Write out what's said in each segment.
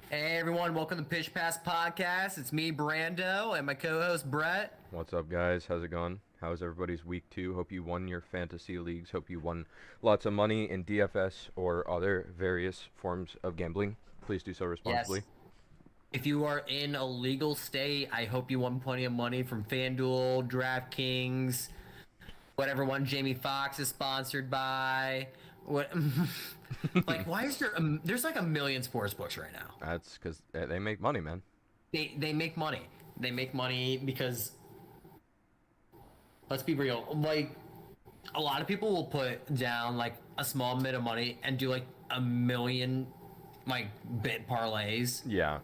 Hey everyone, welcome to Pitch Pass Podcast. It's me, Brando, and my co-host Brett. What's up, guys? How's it going? How's everybody's week 2? Hope you won your fantasy leagues. Hope you won lots of money in DFS or other various forms of gambling. Please do so Yes. responsibly. If you are in a legal state, I hope you won plenty of money from FanDuel, DraftKings, whatever one Jamie Foxx is sponsored by. What? Like, why is there? There's like a million sports books right now. That's because they make money, man. They make money. They make money because, let's be real. Like, a lot of people will put down like a small bit of money and do like a million like bit parlays. Yeah.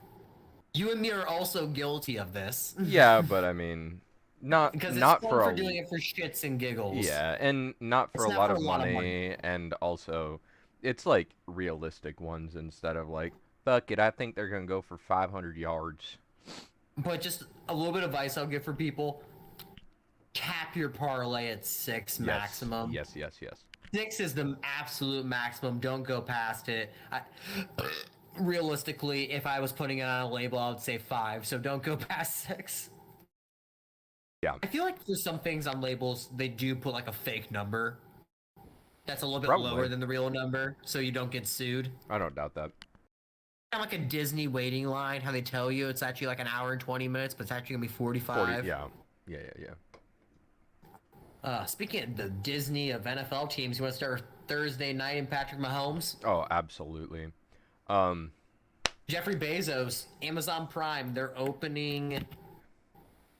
You and me are also guilty of this. Yeah, but I mean, not Because it's not fun for for a doing it for shits and giggles. yeah, and not for It's a not lot for a of lot of money. money, and also it's like realistic ones instead of like, fuck it, I think they're gonna go for 500 yards. But just a little bit of advice I'll give for people: cap your parlay at six Yes, maximum. yes, yes, yes. Six is the absolute maximum. Don't go past it. Realistically, if I was putting it on a label, I would say five. So don't go past six. Yeah, I feel like for some things on labels, they do put like a fake number that's a little bit probably. lower than the real number, so you don't get sued. I don't doubt that. Kind of like a Disney waiting line, how they tell you it's actually like an hour and 20 minutes, but it's actually gonna be 45. 40, yeah. Yeah, yeah, yeah. Speaking of the Disney of NFL teams, you want to start with Thursday night and Patrick Mahomes? Oh, absolutely. Um, Jeffrey Bezos, Amazon Prime, they're opening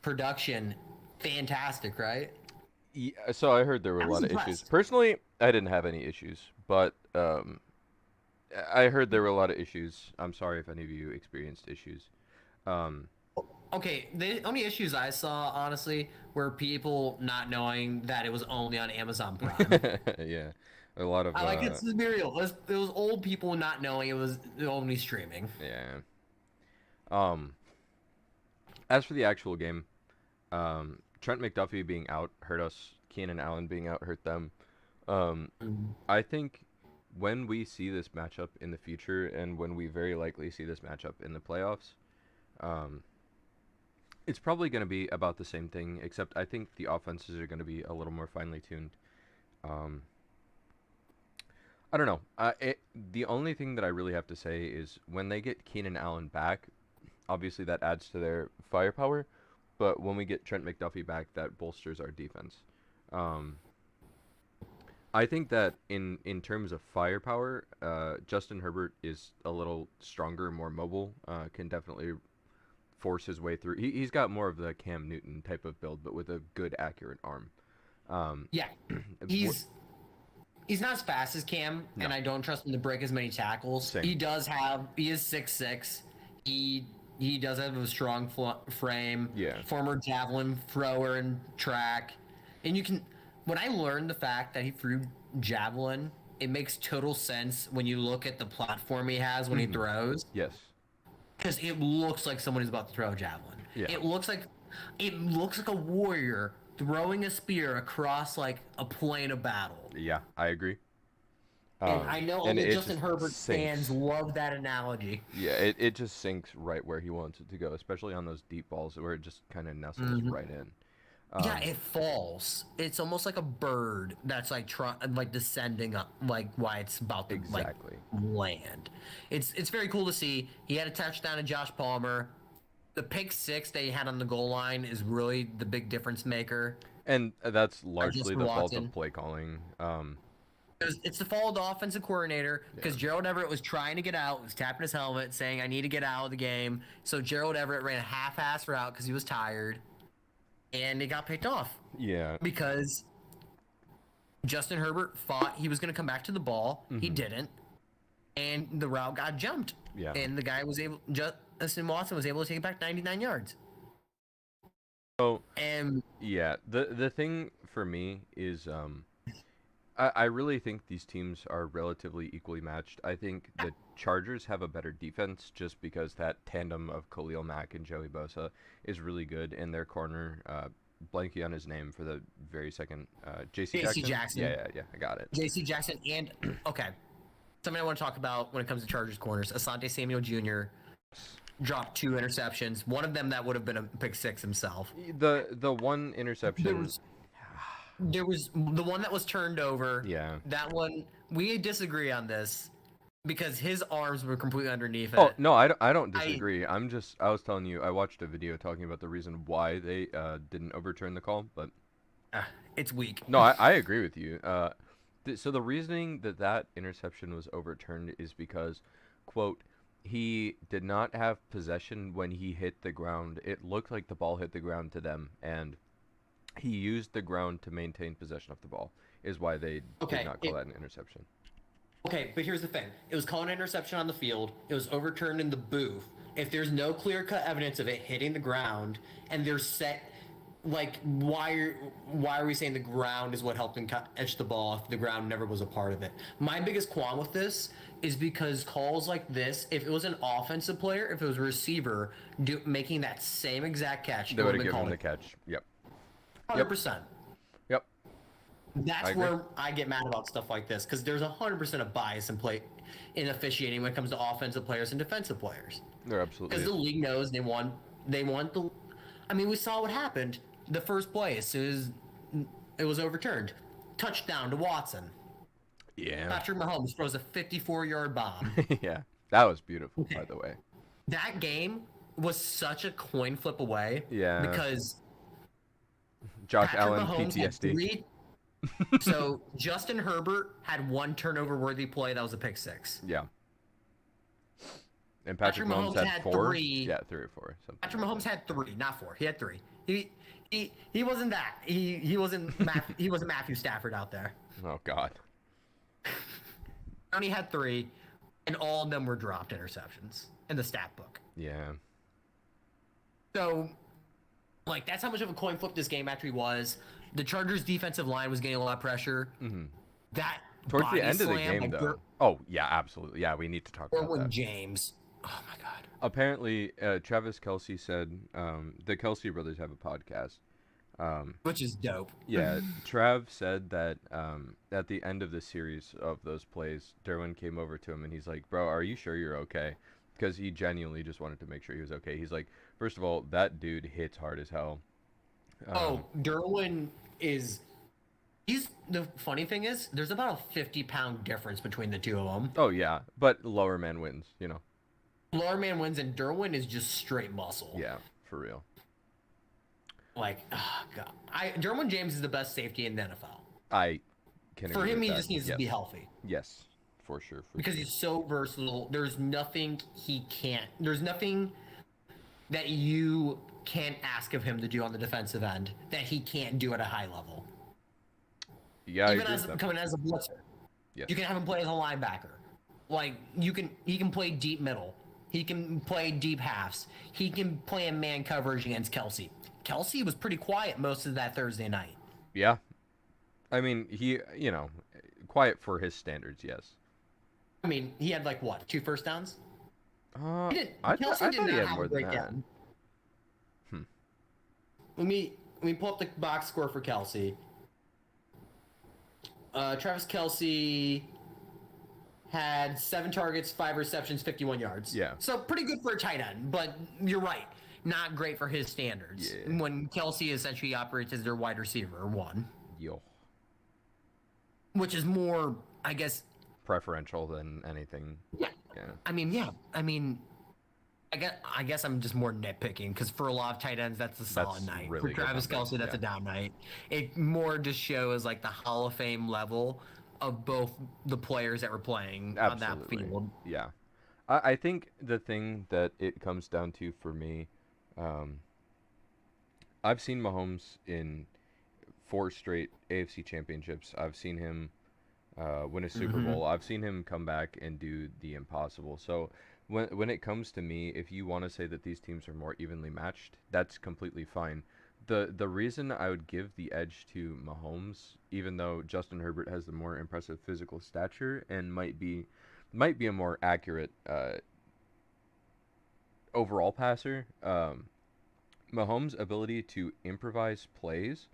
production. Fantastic, right? yeah, so I heard there were I a was lot of issues. impressed. Personally, I didn't have any issues, but I heard there were a lot of issues. I'm sorry if any of you experienced issues. Um, Okay, the only issues I saw, honestly, were people not knowing that it was only on Amazon Prime. yeah, a lot of I like it's be real. It was old people not knowing it was only streaming. yeah. Um, as for the actual game, Trent McDuffie being out hurt us. Keenan Allen being out hurt them. Um, I think when we see this matchup in the future, and when we very likely see this matchup in the playoffs, um, it's probably going to be about the same thing, except I think the offenses are going to be a little more finely tuned. Um, I don't know. The only thing that I really have to say is when they get Keenan Allen back, obviously that adds to their firepower, but when we get Trent McDuffie back, that bolsters our defense. Um, I think that in terms of firepower, Justin Herbert is a little stronger, more mobile, can definitely force his way through. He's got more of the Cam Newton type of build, but with a good, accurate arm. Um, Yeah, he's he's not as fast as Cam, no, and I don't trust him to break as many tackles. same. He is 6'6". He does have a strong frame. Yeah. Former javelin thrower and track, and you can. When I learned the fact that he threw javelin, it makes total sense when you look at the platform he has when he Hmm. throws, Yes. because it looks like someone who's about to throw a javelin. Yeah. It looks like a warrior throwing a spear across like a plain of battle. Yeah, I agree. And I know all And the it Justin just Herbert fans sinks. love that analogy. Yeah, it just sinks right where he wants it to go, especially on those deep balls where it just kind of nestles Mhm. right in. Yeah, Um, it falls. It's almost like a bird that's like descending up, like why it's about to like exactly. land. It's very cool to see. He had a touchdown to Josh Palmer. The pick six that he had on the goal line is really the big difference maker. And that's By largely Justin the fault of Watson. play calling. It's the fault of the offensive coordinator Yeah. because Gerald Everett was trying to get out, was tapping his helmet, saying, "I need to get out of the game." So Gerald Everett ran a half-ass route because he was tired, and it got picked off Yeah. because Justin Herbert thought he was going to come back to the ball. He Hmm. didn't, and the route got jumped, Yeah. and the guy was able. Justin Watson was able to take it back 99 yards. So And yeah, the thing for me is I really think these teams are relatively equally matched. I think the Chargers have a better defense just because that tandem of Khalil Mack and Joey Bosa is really good in their corner. Blanking on his name for the very second. J.C. J.C. Jackson? Yeah, Jackson, yeah, yeah. I got it. J.C. Jackson, and okay, something I want to talk about when it comes to Chargers corners: Asante Samuel Jr. dropped 2 interceptions. One of them that would have been a pick six himself. The one There interception. was there was the one that was turned over. Yeah. That one we disagree on this because his arms were completely underneath it. Oh no, I don't disagree. I was telling you I watched a video talking about the reason why they didn't overturn the call, but It's weak. no, I agree with you. So the reasoning that interception was overturned is because, quote, he did not have possession when he hit the ground. It looked like the ball hit the ground to them, and he used the ground to maintain possession of the ball. Is why they did not call that an interception. Okay, but here's the thing. It was called an interception on the field. It was overturned in the booth. If there's no clear-cut evidence of it hitting the ground, and there's set, like, why are we saying the ground is what helped him catch the ball if the ground never was a part of it? My biggest qualm with this is because calls like this, if it was an offensive player, if it was a receiver making that same exact catch, they would have given him the catch. Yep. 100%. Yep. That's where I get mad about stuff like this, because there's 100% of bias in officiating when it comes to offensive players and defensive players. They're absolutely. Because the league knows they want the. I mean, we saw what happened the first play as soon as it was overturned. Touchdown to Watson. Yeah. Patrick Mahomes throws a 54-yard bomb. Yeah, that was beautiful, by the way. That game was such a coin flip away. Yeah. Because Josh Patrick Allen Mahomes had PTSD. So Justin Herbert had one turnover-worthy play that was a pick six. Yeah. And Patrick Mahomes had 4. 3. Yeah, 3 or 4. Patrick Mahomes had 3, not 4. He had 3. He wasn't that. He wasn't he wasn't Matthew Stafford out there. Oh God. Only had 3, and all of them were dropped interceptions in the stat book. Yeah. So, like, that's how much of a coin flip this game actually was. The Chargers' defensive line was getting a lot of pressure. Mm-hmm. That towards the end of the slam, game, though. Oh yeah, absolutely. Yeah, we need to talk about that. James. Oh my God. Apparently, Travis Kelce said the Kelce brothers have a podcast. Which is dope. Yeah, Trav said that at the end of the series of those plays, Derwin came over to him and he's like, "Bro, are you sure you're okay?" Because he genuinely just wanted to make sure he was okay. He's like, first of all, that dude hits hard as hell. Derwin is. The funny thing is, there's about a 50-pound difference between the two of them. Oh yeah, but lower man wins, you know. Lower man wins, and Derwin is just straight muscle. Yeah, for real. Like, oh God, Derwin James is the best safety in the NFL. I can. For him, he that. just needs to be healthy. Yes, for sure. Because he's so versatile. There's nothing he can't. There's nothing that you can't ask of him to do on the defensive end that he can't do at a high level. Yeah, even coming as a blitzer. Yes. You can have him play as a linebacker. Like he can play deep middle. He can play deep halves. He can play in man coverage against Kelce. Kelce was pretty quiet most of that Thursday night. Yeah. I mean, he, quiet for his standards, yes. I mean, he had like what, 2 first downs? I Kelce thought did he not had have more a than great that. game. Let me pull up the box score for Kelce. Travis Kelce had 7 targets, 5 receptions, 51 yards. Yeah. So pretty good for a tight end, but you're right. Not great for his standards. Yeah. When Kelce essentially operates as their wide receiver, 1. Yo. Which is more, I guess... preferential than anything. Yeah. I mean, I guess I'm just more nitpicking because for a lot of tight ends, that's a solid night. Really For Travis Kelce, that's a down night. It more just shows like the Hall of Fame level of both the players that were playing on that field. Yeah. I think the thing that it comes down to for me, I've seen Mahomes in 4 straight AFC championships. I've seen him win a Super Bowl. I've seen him come back and do the impossible. So when it comes to me, if you want to say that these teams are more evenly matched, that's completely fine. The reason I would give the edge to Mahomes, even though Justin Herbert has the more impressive physical stature and might be a more accurate overall passer, Mahomes' ability to improvise plays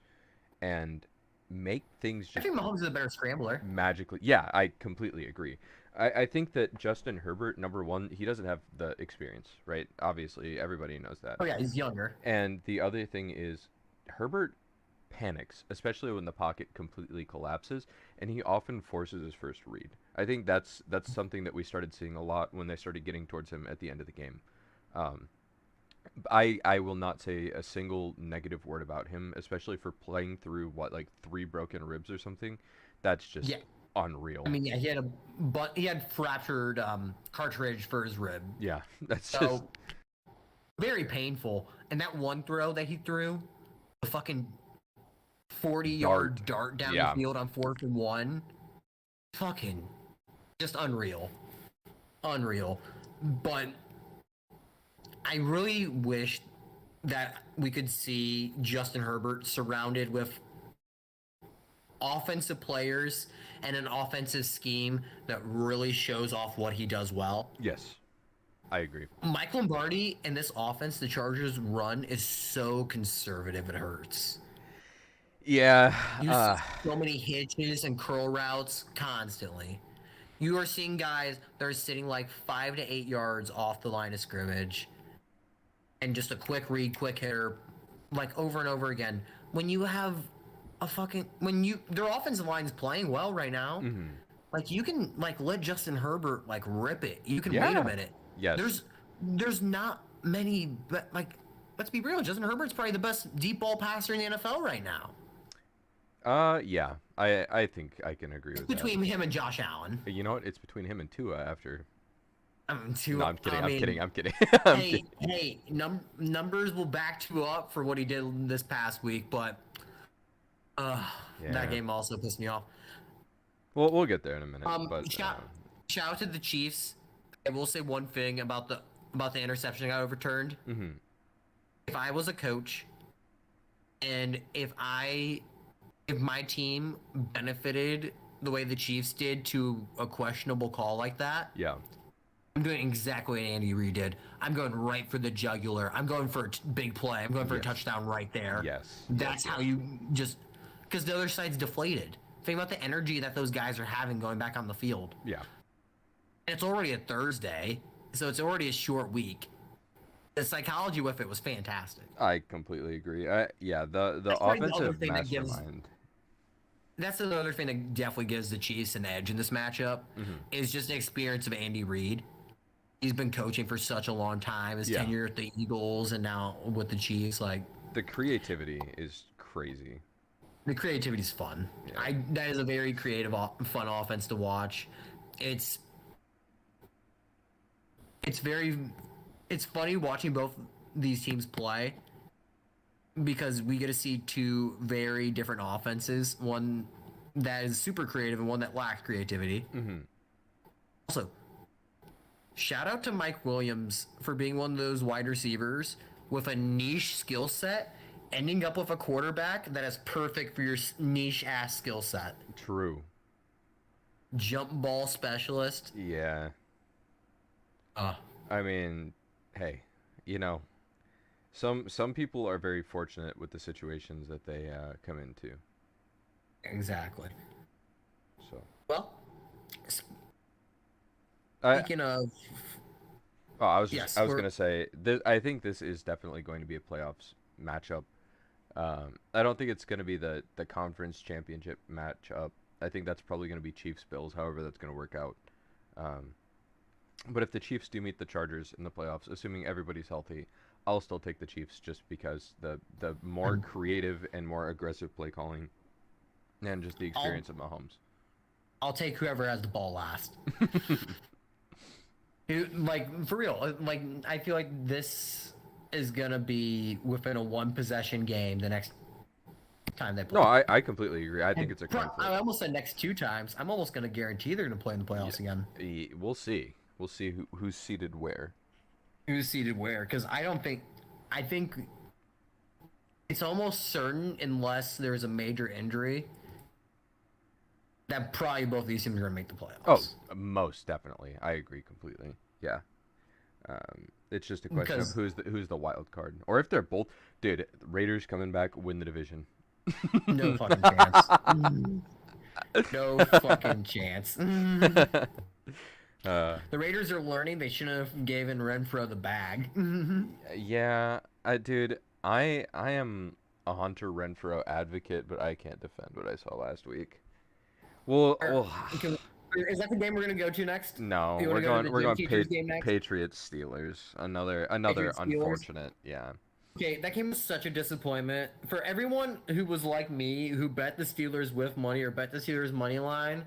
and make things just I think Mahomes is a better scrambler. magically. Yeah, I completely agree. I think that Justin Herbert, number one, he doesn't have the experience, right? Obviously, everybody knows that. Oh yeah, he's younger. And the other thing is, Herbert panics, especially when the pocket completely collapses, and he often forces his first read. I think that's something that we started seeing a lot when they started getting towards him at the end of the game. Um, I will not say a single negative word about him, especially for playing through what, like, 3 broken ribs or something. That's just Yeah, I unreal. mean, yeah, he had fractured cartilage for his rib, Yeah, that's just so very painful. And that one throw that he threw, the fucking 40-yard dart. dart down the Yeah, field on 4th and 1, fucking just unreal, unreal. But I really wish that we could see Justin Herbert surrounded with offensive players and an offensive scheme that really shows off what he does well. yes, I agree. Mike Lombardi and this offense the Chargers run is so conservative it hurts. Yeah, You see so many hitches and curl routes constantly. You are seeing guys that are sitting like 5 to 8 yards off the line of scrimmage and just a quick read, quick hitter, like over and over again. When you have their offensive line is playing well right now, mhm. like you can like let Justin Herbert like rip it. You can wait a Yeah, minute. yes. There's not many, but like let's be real, Justin Herbert's probably the best deep ball passer in the NFL right now. Yeah, I think I can agree with that. Between him and Josh Allen. You know what? It's between him and Tua after. Too, No, I'm kidding. I I'm mean, kidding. I'm kidding. I'm hey, kidding. hey, numbers will back you up for what he did this past week, but Yeah. that game also pissed me off. Well, we'll get there in a minute. Um, But shout, shout out to the Chiefs. I will say one thing about the interception that got overturned. mhm. If I was a coach, and if my team benefited the way the Chiefs did to a questionable call like that, Yeah. I'm doing exactly what Andy Reid did. I'm going right for the jugular. I'm going for a big play. I'm going for a Yes. touchdown right there. Yes. That's how you just because the other side's deflated. Think about the energy that those guys are having going back on the field. Yeah. And it's already a Thursday, so it's already a short week. The psychology with it was fantastic. I completely agree. Yeah. The That's probably the other offensive thing that gives mastermind. that's another thing that definitely gives the Chiefs an edge in this matchup is just the experience of Andy Reid. He's been coaching for such a long time. His Yeah. tenure at the Eagles and now with the Chiefs, like The creativity is crazy. the creativity is fun. Yeah. That is a very creative, fun offense to watch. It's funny watching both these teams play because we get to see two very different offenses. One that is super creative and one that lacks creativity. Mhm. Also, shout out to Mike Williams for being one of those wide receivers with a niche skill set, ending up with a quarterback that is perfect for your niche ass skill set. True. Jump ball specialist. Yeah. I mean, hey, you know, some people are very fortunate with the situations that they come into. Exactly. So. Well, I speaking of, Oh, yes, I was gonna say I think this is definitely going to be a playoffs matchup. I don't think it's gonna be the conference championship matchup. I think that's probably gonna be Chiefs Bills. However, that's gonna work out. Um, but if the Chiefs do meet the Chargers in the playoffs, assuming everybody's healthy, I'll still take the Chiefs just because the more creative and more aggressive play calling, and just the experience of Mahomes. I'll take whoever has the ball last. Like for real, like I feel like this is gonna be within a one possession game the next time they play. No, I completely agree. I think it's a coin flip. I almost said next 2 times. I'm almost gonna guarantee they're gonna play in the playoffs again. We'll see. We'll see who's seated where. Who's seated where? Because I think it's almost certain, unless there's a major injury, that probably both of these teams are gonna make the playoffs. Oh, most definitely. I agree completely. Yeah. It's just a question of who's the wild card, or if they're both. Dude, Raiders coming back, win the division. No fucking chance. No fucking chance. The Raiders are learning they shouldn't have given Renfro the bag. Yeah, dude, I am a Hunter Renfro advocate, but I can't defend what I saw last week. Well, Can- Is that the game we're gonna go to next? no, You want we're to go to going the we're gym going teachers game next? Patriots Steelers. Another Patriots Steelers. unfortunate. Yeah. Okay, that game was such a disappointment for everyone who was like me, who bet the Steelers with money or bet the Steelers money line.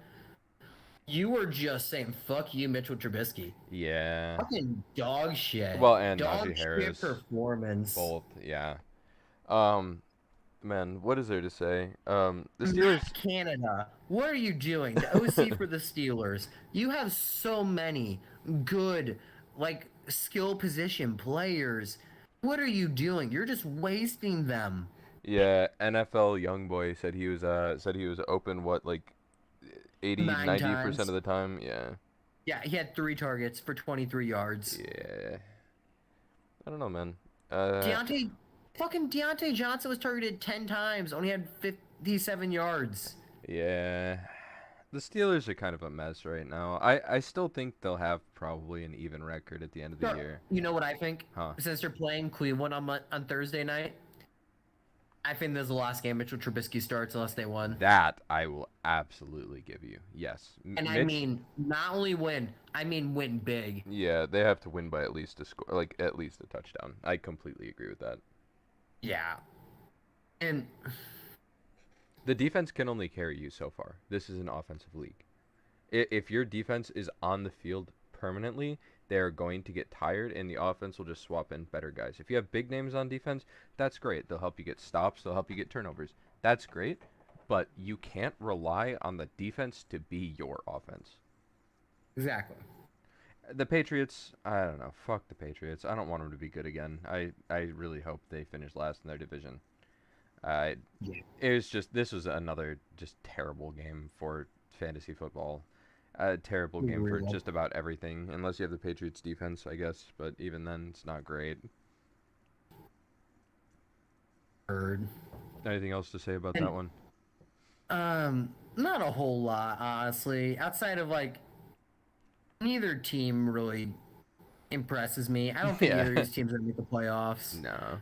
You were just saying "fuck you, Mitchell Trubisky." Yeah. Fucking dog shit. Well, and Dog Najee shit Harris, performance. both. Yeah. Um, man, what is there to say? The Matt Steelers. Canada, what are you doing? The OC for the Steelers. You have so many good, like, skill position players. What are you doing? You're just wasting them. Yeah, NFL young boy said he was open what like 80 Nine 90% times. of the time. Yeah. Yeah, he had 3 targets for 23 yards. Yeah. I don't know, man. Deontay Johnson was targeted 10 times, only had 57 yards. Yeah. The Steelers are kind of a mess right now. I still think they'll have probably an even record at the end of the year. You know what I think? Huh. Since they're playing Cleveland on Thursday night, I think this is the last game Mitchell Trubisky starts unless they won. That I will absolutely give you. Yes. And I mean, not only win, I mean win big. Yeah, they have to win by at least a score, like at least a touchdown. I completely agree with that. Yeah. And The defense can only carry you so far. This is an offensive league. If your defense is on the field permanently, they're going to get tired, and the offense will just swap in better guys. If you have big names on defense, that's great. They'll help you get stops. They'll help you get turnovers. That's great, but you can't rely on the defense to be your offense. exactly. The Patriots, I don't know. Fuck the Patriots. I don't want them to be good again. I really hope they finish last in their division. Uh, Yeah. this was another just terrible game for fantasy football. A terrible game for Real. just about everything, unless you have the Patriots defense, I guess. But even then, it's not great. Heard. Anything else to say about that one? Not a whole lot, honestly. Outside of like, neither team really impresses me. I don't think Yeah. either of these teams are gonna make the playoffs. No.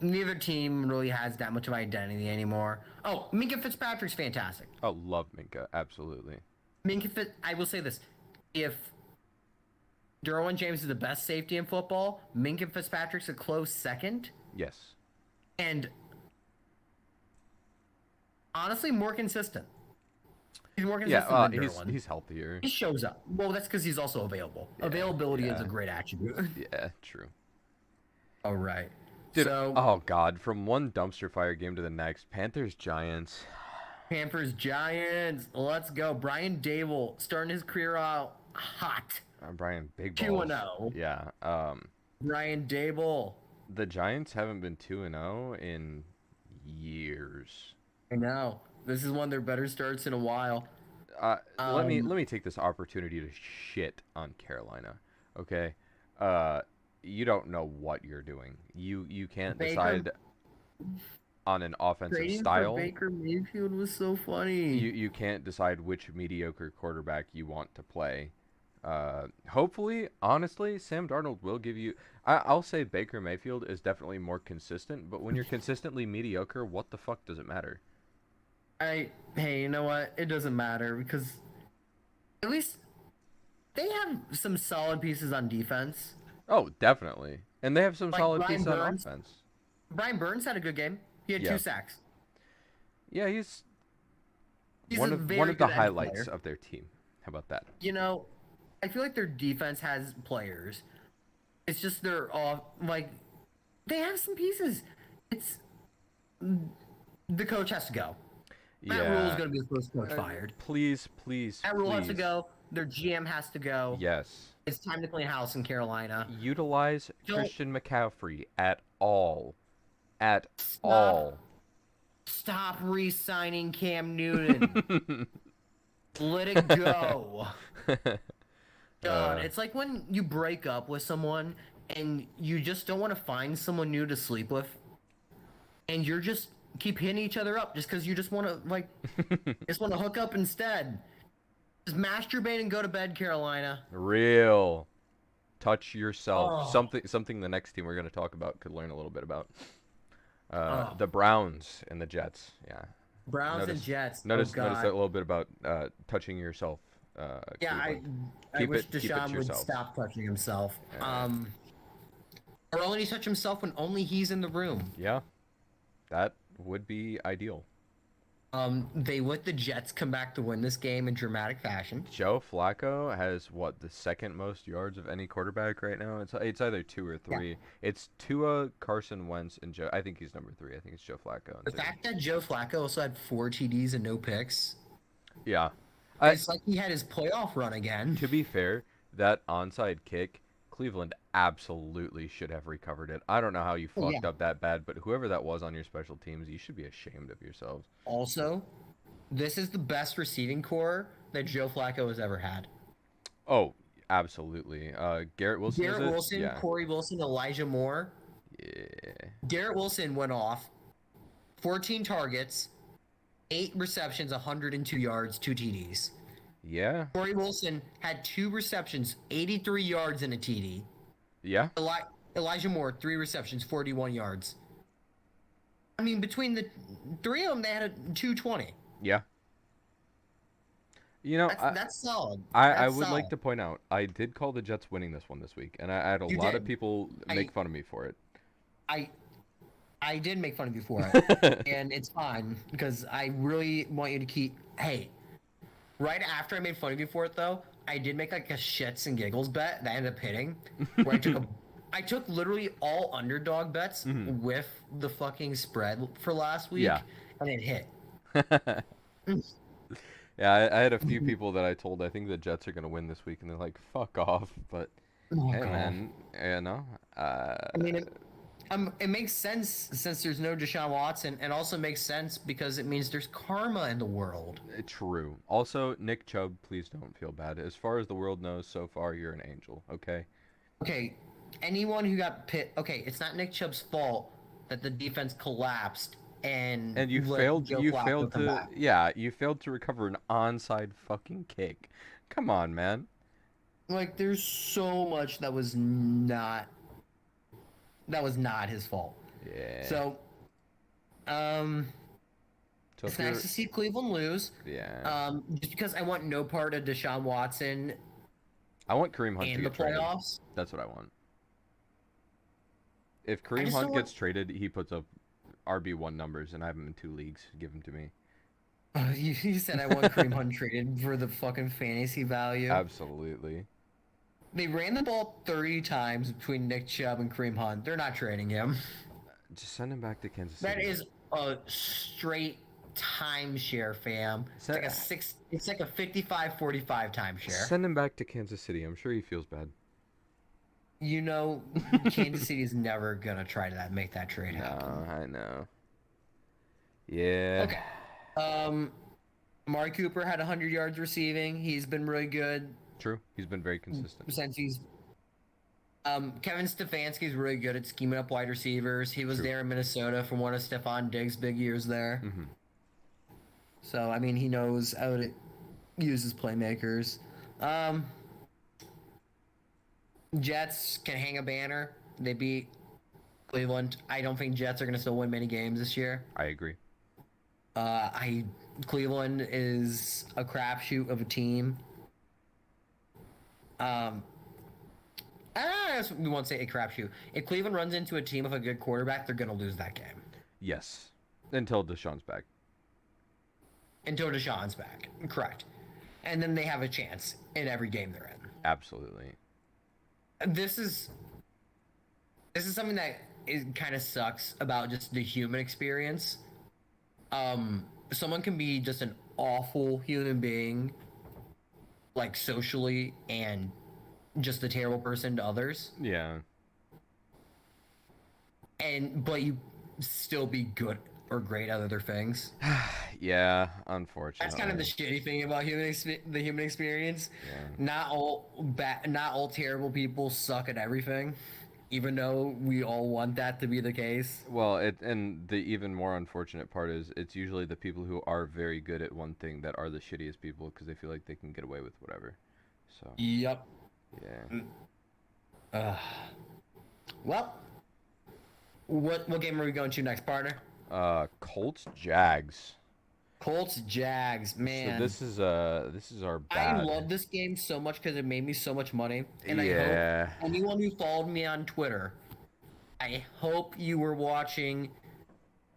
Neither team really has that much of identity anymore. Oh, Minka Fitzpatrick's fantastic. Oh, love Minka, absolutely. I will say this: if Derwin James is the best safety in football, Minka Fitzpatrick's a close second, Yes. and honestly, more consistent. He's more consistent Yeah. than Derwin. He's healthier. He shows up. Well, that's because he's also available. Availability is a yeah. great attribute. Yeah. True. All right. Dude, So, oh god, from one dumpster fire game to the next, Panthers Giants. Panthers Giants. Let's go. Brian Dable starting his career out hot. Brian Big Balls. 2-0. Yeah. Brian Dable. The Giants haven't been 2-0 in years. I know. This is one of their better starts in a while. Let me take this opportunity to shit on Carolina. Okay? You don't know what you're doing. You can't decide on an offensive Trading style. for Baker Mayfield was so funny. You can't decide which mediocre quarterback you want to play. Hopefully, honestly, Sam Darnold will give you. I'll say Baker Mayfield is definitely more consistent, but when you're consistently mediocre, what the fuck does it matter? Hey, you know what? It doesn't matter because at least they have some solid pieces on defense. Oh, definitely, and they have some Like solid Brian pieces on Burns. offense. Brian Burns had a good game. He had Yeah. 2 sacks. Yeah, he's He's one a of very one of the good edge highlights player. of their team. How about that? You know, I feel like their defense has players. It's just they're all like they have some pieces. It's the coach has to go. Matt Rule is going to be the first coach fired. Please. Matt Rule has to go. Their GM has to go. Yes. It's time to clean house in Carolina. Utilize Don't- Christian McCaffrey at all. At all. Stop re-signing Cam Newton. Let it go. God, it's like when you break up with someone and you just don't want to find someone new to sleep with, and you're just keep hitting each other up just because you just want to just want to hook up instead. Just masturbate and go to bed, Carolina. Real. Touch yourself. Oh, Something the next team we're going to talk about could learn a little bit about. oh. The Browns and the Jets. Yeah. Browns and Notice Jets. Oh notice that God. a little bit about touching yourself, Yeah, Cleveland. I wish Keep it Deshaun to would yourselves. stop touching himself. Uh, Or only touch himself when only he's in the room. yeah, that would be ideal. They let the Jets come back to win this game in dramatic fashion. Joe Flacco has what, the second most yards of any quarterback right now. It's either 2 or Yeah. 3. It's Tua, Carson Wentz, and Joe. I think he's number 3. I think it's Joe Flacco. The fact that Joe Flacco also had 4 TDs and no picks, Yeah. it's like he had his playoff run again. To be fair, that onside kick, Cleveland absolutely should have recovered it. I don't know how you Oh, fucked yeah. up that bad, but whoever that was on your special teams, you should be ashamed of yourselves. Also, this is the best receiving core that Joe Flacco has ever had. Oh, absolutely. Garrett Wilson is Garrett it? Wilson, Yeah. Corey Wilson, Elijah Moore. Yeah. Garrett Wilson went off 14 targets, 8 receptions, 102 yards, 2 TDs. Yeah. Corey Wilson had 2 receptions, 83 yards, and a TD. Yeah. Elijah Moore, 3 receptions, 41 yards. I mean, between the 3 of them, they had a 220. Yeah. You know, That's solid. I That's would like solid. to point out, I did call the Jets winning this one this week, and I had a You lot of did. people make fun of me for it. I I did make fun of you for it, and it's fine because I really want you to keep. Hey, right after I made fun of you for it, though, I did make like a shits and giggles bet that ended up hitting. Where I took literally all underdog bets with the fucking spread for last week, Yeah. and it hit. Yeah, I had a few people that I told I think the Jets are gonna win this week, and they're like, "Fuck off!" But Oh hey, god. man, you know, I mean, it makes sense since there's no Deshaun Watson, and also makes sense because it means there's karma in the world. true. Also, Nick Chubb, please don't feel bad. As far as the world knows, so far you're an angel. Okay. Okay, anyone who got pit. Okay, it's not Nick Chubb's fault that the defense collapsed and And let Joe you Flacco failed come to, back. yeah, you failed to recover an onside fucking kick. Come on, man. Like, there's so much that was not his fault. Yeah. So, So it's if you're, nice to see Cleveland lose. yeah, Just because I want no part of Deshaun Watson I want Kareem Hunt to in the get traded. playoffs. That's what I want. If I Kareem just Hunt don't gets traded, he puts up RB1 numbers, and I have him in 2 leagues. Give him to me. You said I want Kareem Hunt traded for the fucking fantasy value. Absolutely. They ran the ball 30 times between Nick Chubb and Kareem Hunt. They're not trading him. Just send him back to Kansas City. That is a straight timeshare, fam. It's like it's like a 55-45 timeshare. Send him back to Kansas City. I'm sure he feels bad. You know, Kansas City is never gonna try to make that trade happen. No, I know. Yeah. Okay. Amari Cooper had 100 yards receiving. He's been really good True. He's been very consistent. since he's. Kevin Stefanski's really good at scheming up wide receivers. He was True. there in Minnesota for one of Stephon Diggs' big years there. Mm-hmm. So, I mean, he knows how to use his playmakers. Jets can hang a banner. They beat Cleveland. I don't think Jets are going to still win many games this year. I agree. Cleveland is a crapshoot of a team. I guess we won't say a crapshoot. If Cleveland runs into a team with a good quarterback, they're going to lose that game. Yes. Until Deshaun's back. Until Deshaun's back. Correct. And then they have a chance in every game they're in. Absolutely. This is something that kind of sucks about just the human experience. Someone can be just an awful human being, like socially, and just a terrible person to others. Yeah. But you still be good or great at other things. Yeah, unfortunately. That's kind of the shitty thing about the human experience. Yeah. Not all terrible people suck at everything. even though we all want that to be the case. Well, and the even more unfortunate part is it's usually the people who are very good at one thing that are the shittiest people because they feel like they can get away with whatever. So, Yep. yeah. Uh, well, what game are we going to next, partner? Colts Jags. Colts Jags, So man. this is our I bad. love this game so much because it made me so much money, and I hope Yeah. anyone who followed me on Twitter, I hope you were watching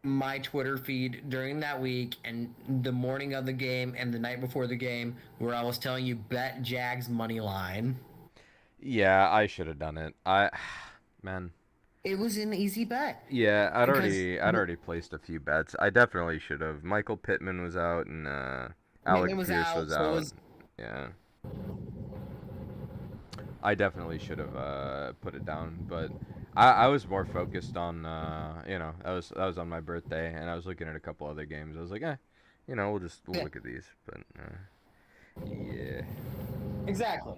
my Twitter feed during that week and the morning of the game and the night before the game where I was telling you bet Jags money line. Yeah, I should have done it. Man. It was an easy bet Yeah, because I'd already placed a few bets. I definitely should have. Michael Pittman was out and Pittman Alec was Pierce out, was so it out. was Yeah. I definitely should have put it down, but I was more focused on that was on my birthday and I was looking at a couple other games. I was like, we'll yeah, look at these, but yeah. exactly.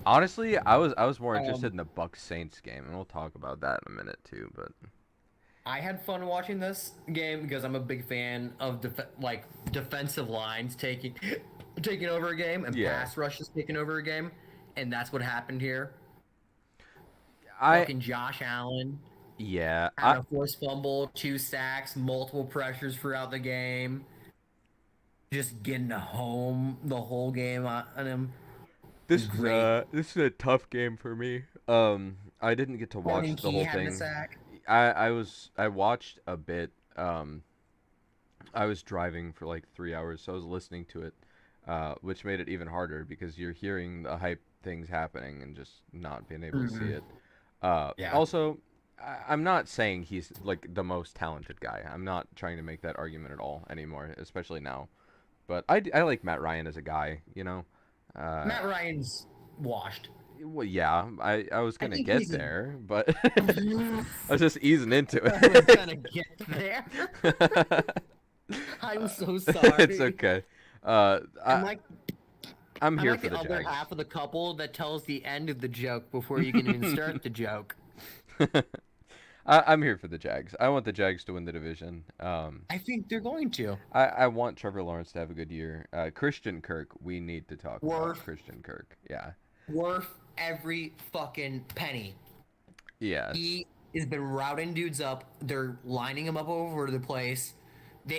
Honestly, I was more interested Um, in the Bucks Saints game, and we'll talk about that in a minute too. But I had fun watching this game because I'm a big fan of defensive lines taking over a game and yeah, pass rushes taking over a game, and that's what happened here. I Fucking Josh Allen yeah had I a forced fumble, 2 sacks, multiple pressures throughout the game, just getting a home the whole game on him. Great. this is a tough game for me. I didn't get to Morning watch the Key whole having a thing. sack. I watched a bit. I was driving for like 3 hours, so I was listening to it, which made it even harder because you're hearing the hype things happening and just not being able to see Mhm. it. Yeah. Also, I'm not saying he's like the most talented guy. I'm not trying to make that argument at all anymore, especially now. But I like Matt Ryan as a guy, you know. Uh, Matt Ryan's washed. well, yeah, I was I gonna think get he's a. there, but I I was just easing into was it. gonna get there. I'm so It's sorry. okay. I'm like I'm I'm here like for the the other Jags. half of the couple that tells the end of the joke before you can even start the joke. I'm here for the Jags. I want the Jags to win the division. I think they're going to. I want Trevor Lawrence to have a good year. Christian Kirk, we need to talk about Worth Christian Kirk. Yeah. worth every fucking penny. Yes. He has been routing dudes up. They're lining him up all over the place.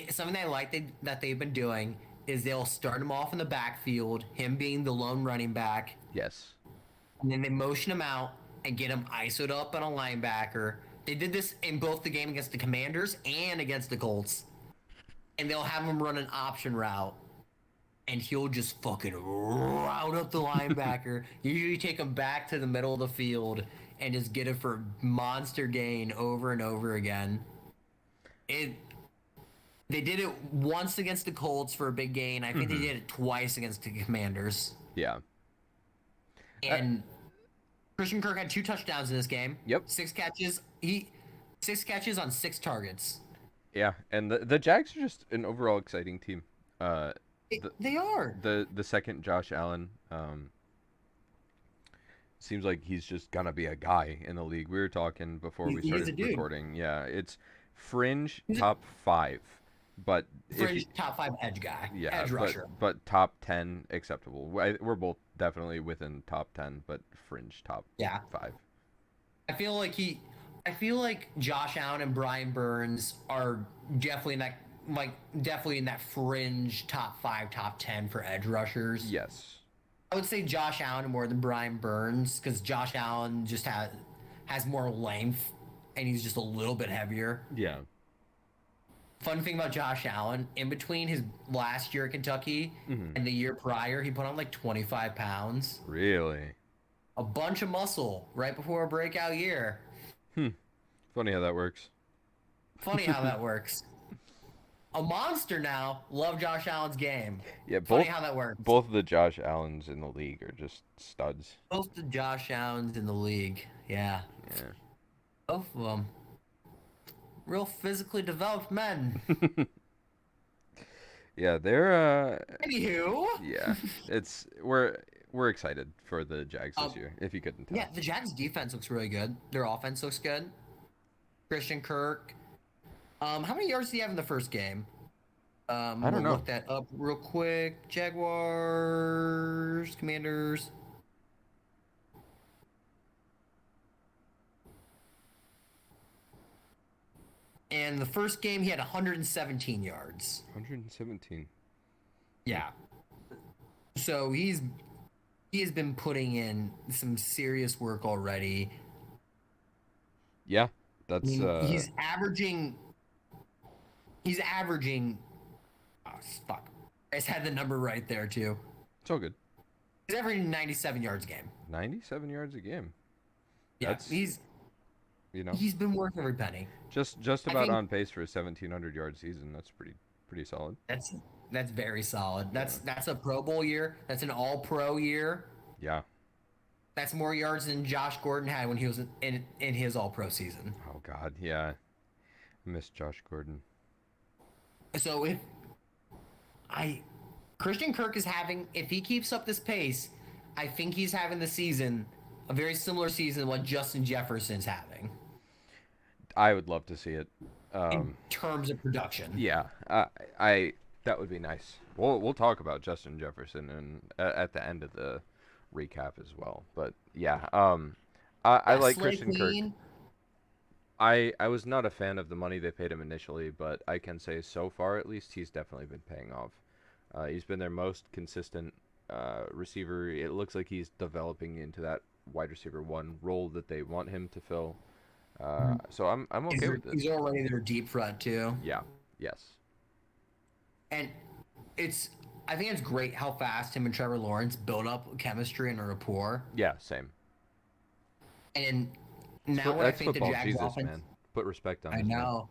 Something I like that they've been doing is they'll start him off in the backfield, him being the lone running back, Yes. and then they motion him out and get him ISO'd up on a linebacker. They did this in both the game against the Commanders and against the Colts. And they'll have him run an option route. And he'll just fucking route up the linebacker. Usually take him back to the middle of the field and just get it for monster gain over and over again. It They did it once against the Colts for a big gain. I think they did it twice against the Commanders. Yeah. Uh, And Christian Kirk had 2 touchdowns in this game. yep. 6 catches. 6 catches on 6 targets. Yeah. And the Jags are just an overall exciting team. The They are. the second Josh Allen seems like he's just gonna be a guy in the league. We were talking before we He's a started dude. recording. Yeah, it's fringe He's a top 5, but if fringe you, top 5 edge guy. yeah, Edge rusher. but top 10 acceptable. We're both definitely within top 10, but fringe top Yeah. 5. I feel like Josh Allen and Brian Burns are definitely in that fringe top 5, top 10 for edge rushers. Yes. I would say Josh Allen more than Brian Burns because Josh Allen just has more length and he's just a little bit heavier. Yeah. Fun thing about Josh Allen, in between his last year at Kentucky and the year prior, he put on like 25 pounds. Really? A bunch of muscle right before a breakout year. Funny how that works. Funny how that works. A monster now. Love Josh Allen's game. Yeah, Funny how that works. both of the Josh Allens in the league are just studs. Both the Josh Allens in the league. Yeah. Yeah. Both of them. Real physically developed men. Yeah, they're Anywho. yeah. It's we're excited for the Jags this Um, year, if you couldn't yeah, tell. the Jags' defense looks really good. Their offense looks good. Christian Kirk. How many yards did he have in the first game? I don't We'll know. look that up real quick. Jaguars, Commanders. And the first game, he had 117 yards. 117. Yeah. So he has been putting in some serious work already. Yeah, I that's mean, he's averaging. Oh fuck! I just had the number right there too. it's all good. He's averaging 97 yards a game. 97 yards a game. Yeah, That's he's you know he's been worth every penny. just I about think on pace for a 1,700 yard season. That's pretty solid. that's very solid. Yeah. That's a Pro Bowl year. That's an All Pro year. Yeah. That's more yards than Josh Gordon had when he was in his All Pro season. Oh God, yeah. I miss Josh Gordon. So I Christian Kirk is having, if he keeps up this pace, I think he's having the season, a very similar season to what Justin Jefferson's having I would love to see it. in terms of production. Yeah, I that would be nice. We'll talk about Justin Jefferson and at the end of the recap as well. But yeah, I like Slay Christian Kirk. Queen, I was not a fan of the money they paid him initially, but I can say so far at least he's definitely been paying off. He's been their most consistent receiver. It looks like he's developing into that wide receiver one role that they want him to fill. So I'm okay with he's it. already their deep threat too. Yeah. Yes. And I think it's great how fast him and Trevor Lawrence build up chemistry and a rapport. Yeah. Same. And now what I That's think the football Jags Jesus, offense, man. Put respect on I his name. know.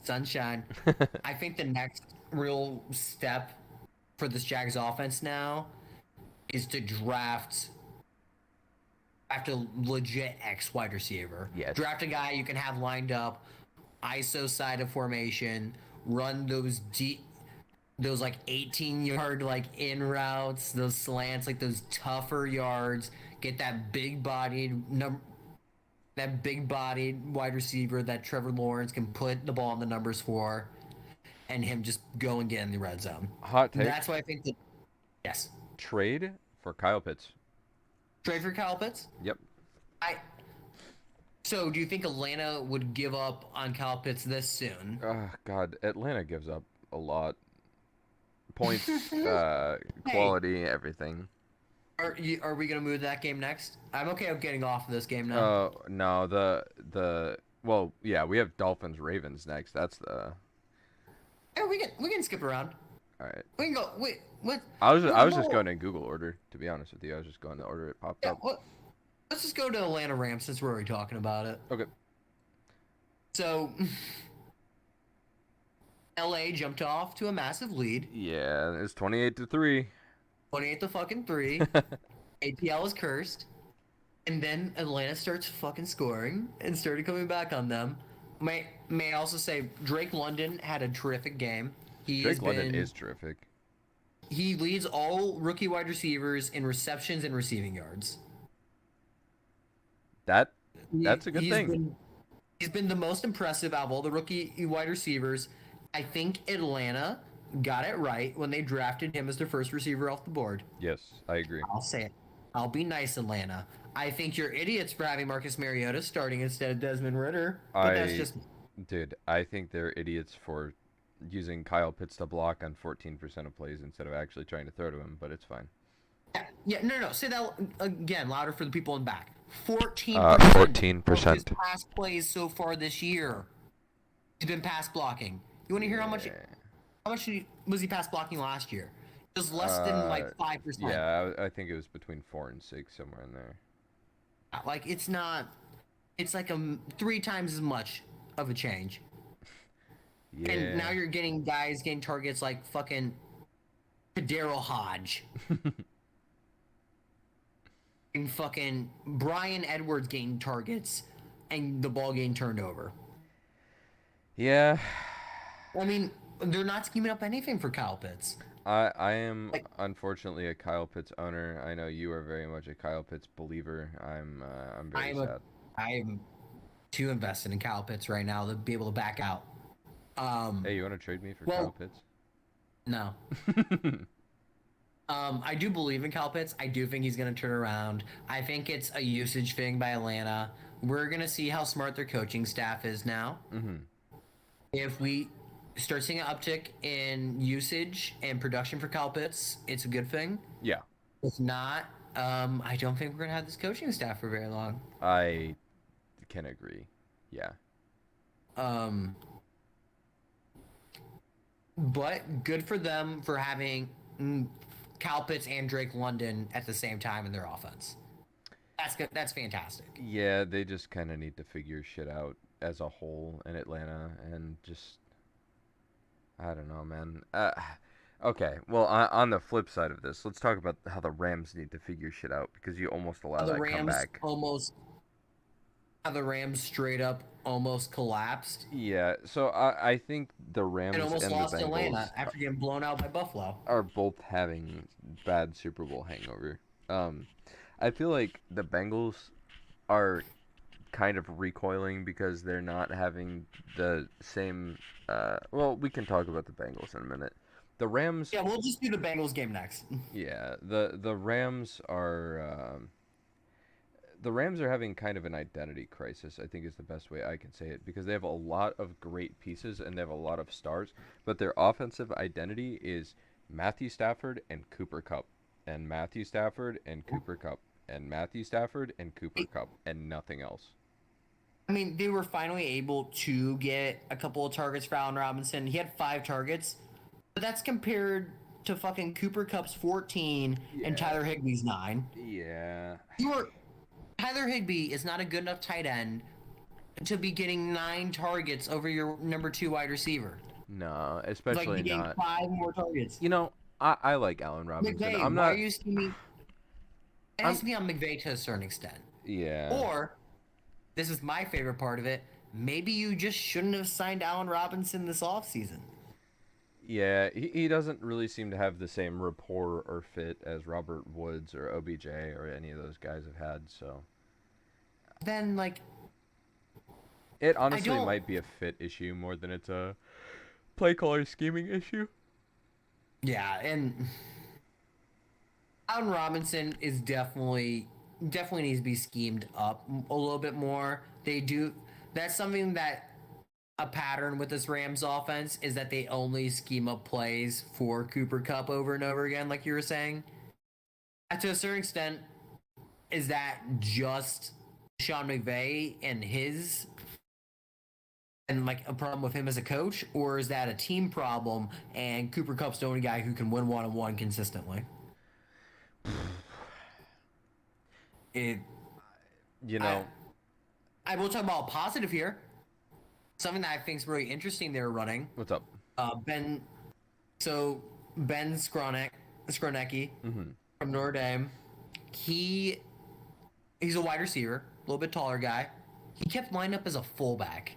Sunshine. I think the next real step for this Jags offense now is to draft a legit X wide receiver. Yes. Draft a guy you can have lined up, ISO side of formation, run those like 18-yard like in routes, those slants, like those tougher yards. Get that big bodied wide receiver that Trevor Lawrence can put the ball in the numbers for, and him just go and get in the red zone. Hot take. That's why I think that, yes. Trade for Kyle Pitts. Trade for Kyle Pitts? Yep. So do you think Atlanta would give up on Kyle Pitts this soon? God, Atlanta gives up a lot. Points, quality, everything. Are we gonna move to that game next? I'm okay with getting off of this game now. No, well, yeah, we have Dolphins Ravens next. That's the Yeah, we can skip around. all right. We can go. Wait, what? I was just going in Google order, to be honest with you. I was just going to order it popped Yeah, up. let's just go to Atlanta Rams since we're already talking about it. Okay. So, LA jumped off to a massive lead, Yeah, it's 28-3. 28 to fucking 3. APL is cursed, and then Atlanta starts fucking scoring and started coming back on them. May I also say Drake London had a terrific game. Drake London is terrific. He leads all rookie wide receivers in receptions and receiving yards. That's a good thing. He's been the most impressive out of all the rookie wide receivers. I think Atlanta got it right when they drafted him as their first receiver off the board. Yes, I agree. I'll say it. I'll be nice, Atlanta. I think you're idiots for having Marcus Mariota starting instead of Desmond Ritter. But that's just... Dude, I think they're idiots for using Kyle Pitts to block on 14% of plays instead of actually trying to throw to him, but it's fine. Yeah, no. Say that again, louder for the people in back. 14%. 14%. Of his pass plays so far this year. He's been pass blocking. You want to hear how much was he pass blocking last year? It was less than like 5%. Yeah, I think it was between 4 and 6, somewhere in there. Like it's not. It's like 3 times as much of a change. Yeah. And now you're getting guys getting targets like fucking Daryl Hodge. And fucking Brian Edwards getting targets and the ball getting turned over. Yeah. I mean, they're not scheming up anything for Kyle Pitts. I am Like unfortunately a Kyle Pitts owner. I know you are very much a Kyle Pitts believer. I'm very I'm a sad. I'm too invested in Kyle Pitts right now to be able to back out. Hey, you want to trade me for Kyle Well, Pitts? no. I do believe in Kyle Pitts. I do think he's going to turn around. I think it's a usage thing by Atlanta. We're going to see how smart their coaching staff is now. Mhm. If we start seeing an uptick in usage and production for Kyle Pitts, it's a good thing. Yeah, If not, I don't think we're going to have this coaching staff for very long. I can agree. Yeah. Um, but good for them for having Kyle Pitts and Drake London at the same time in their offense. That's good. That's fantastic. Yeah, they just kind of need to figure shit out as a whole in Atlanta and just I don't know, man. Okay, well, on the flip side of this, let's talk about how the Rams need to figure shit out because you almost allow The that Rams comeback. almost, the Rams straight up almost collapsed Yeah, so I think the and Rams almost and the lost to Bengals Atlanta after getting blown out by Buffalo. are both having bad Super Bowl hangover. Um, I feel like the Bengals are kind of recoiling because they're not having the same. Well, we can talk about the Bengals in a minute. The Rams, Yeah, we'll just do the Bengals game next. yeah, the Rams are. The Rams are having kind of an identity crisis, I think is the best way I can say it, because they have a lot of great pieces and they have a lot of stars, but their offensive identity is Matthew Stafford and Cooper Cup, and Matthew Stafford and Cooper Cup, and Matthew Stafford and Cooper Cup, and nothing else. I mean, they were finally able to get a couple of targets for Allen Robinson. He had 5 targets, but that's compared to fucking Cooper Cup's 14 and Yeah, Tyler Higbee's 9. yeah. You were Tyler Higbee is not a good enough tight end to be getting 9 targets over your number 2 wide receiver. No, It's like especially be getting not. 5 more targets. You know, I like Allen Robinson. McVay, I'm why are not. you scheming? It has I'm. to be on McVay to a certain extent. Yeah. Or, this is my favorite part of it, maybe you just shouldn't have signed Allen Robinson this offseason. Yeah, he doesn't really seem to have the same rapport or fit as Robert Woods or OBJ or any of those guys have had, so Then, like, it I honestly don't. might be a fit issue more than it's a play caller scheming issue. Yeah, and Allen Robinson is definitely needs to be schemed up a little bit more. They do. That's something that a pattern with this Rams offense is that they only scheme up plays for Cooper Cup over and over again, like you were saying. And to a certain extent, is that just Sean McVay and his and like a problem with him as a coach, or is that a team problem and Cooper Cup's the only guy who can win 1-on-1 consistently? It, You I, know, I will talk about positive here. Something that I think is really interesting. They're running what's up? Ben. So Ben Skronecki Mm-hmm. from Notre Dame. He he's a wide receiver, a little bit taller guy. He kept lining up as a fullback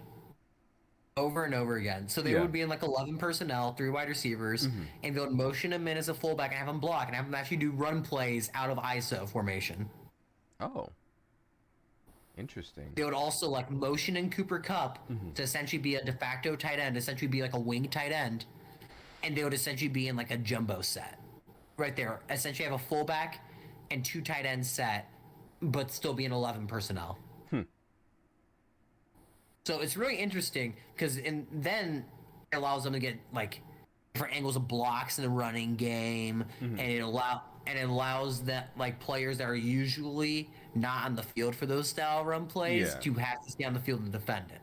over and over again. So they Yeah. would be in like 11 personnel, 3 wide receivers, Mm-hmm. and they would motion him in as a fullback and have him block and have him actually do run plays out of ISO formation. Oh, interesting. They would also like motion in Cooper Cup Mm-hmm. to essentially be a de facto tight end, essentially be like a wing tight end, and they would essentially be in like a jumbo set right there. Essentially have a fullback and 2 tight ends set, but still be in 11 personnel. Hmm. So it's really interesting because then it allows them to get like different angles of blocks in the running game, Mm-hmm. and it allows that like players that are usually not on the field for those style run plays Yeah. to have to stay on the field and defend it.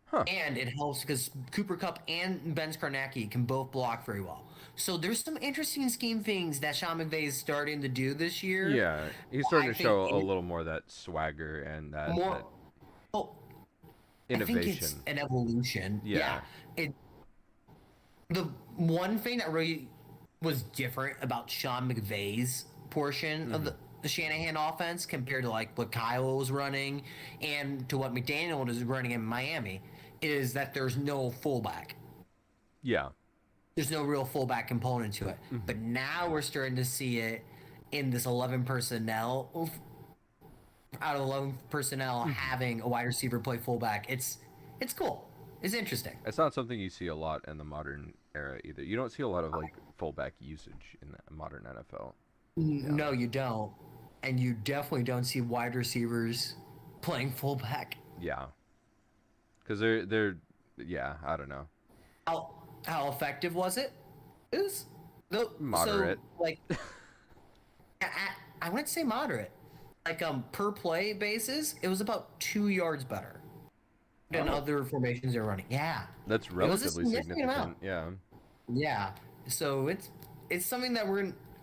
Huh. And it helps because Cooper Cup and Ben Skarnacki can both block very well. So there's some interesting scheme things that Sean McVay is starting to do this year. Yeah, he's starting I to think show a little more of that swagger and more. that Well, I think it's innovation. an evolution. Yeah. It the one thing that really was different about Sean McVay's portion of Mm-hmm. the Shanahan offense compared to like what Kyle was running and to what McDaniel was running in Miami is that there's no fullback. Yeah. there's no real fullback component to it. But now we're starting to see it in this 11 personnel. Out of 11 personnel, having a wide receiver play fullback, it's cool. It's interesting. It's not something you see a lot in the modern era either. You don't see a lot of like fullback usage in the modern NFL. No, you don't, and you definitely don't see wide receivers playing fullback. Yeah, because they're yeah, I don't know, How how effective was it? It was no, so moderate. like I wouldn't say moderate. Like per play basis, it was about 2 yards better than Oh, other formations they're running. Yeah, that's it was a relatively significant amount. significant. Yeah. Yeah, so it's something that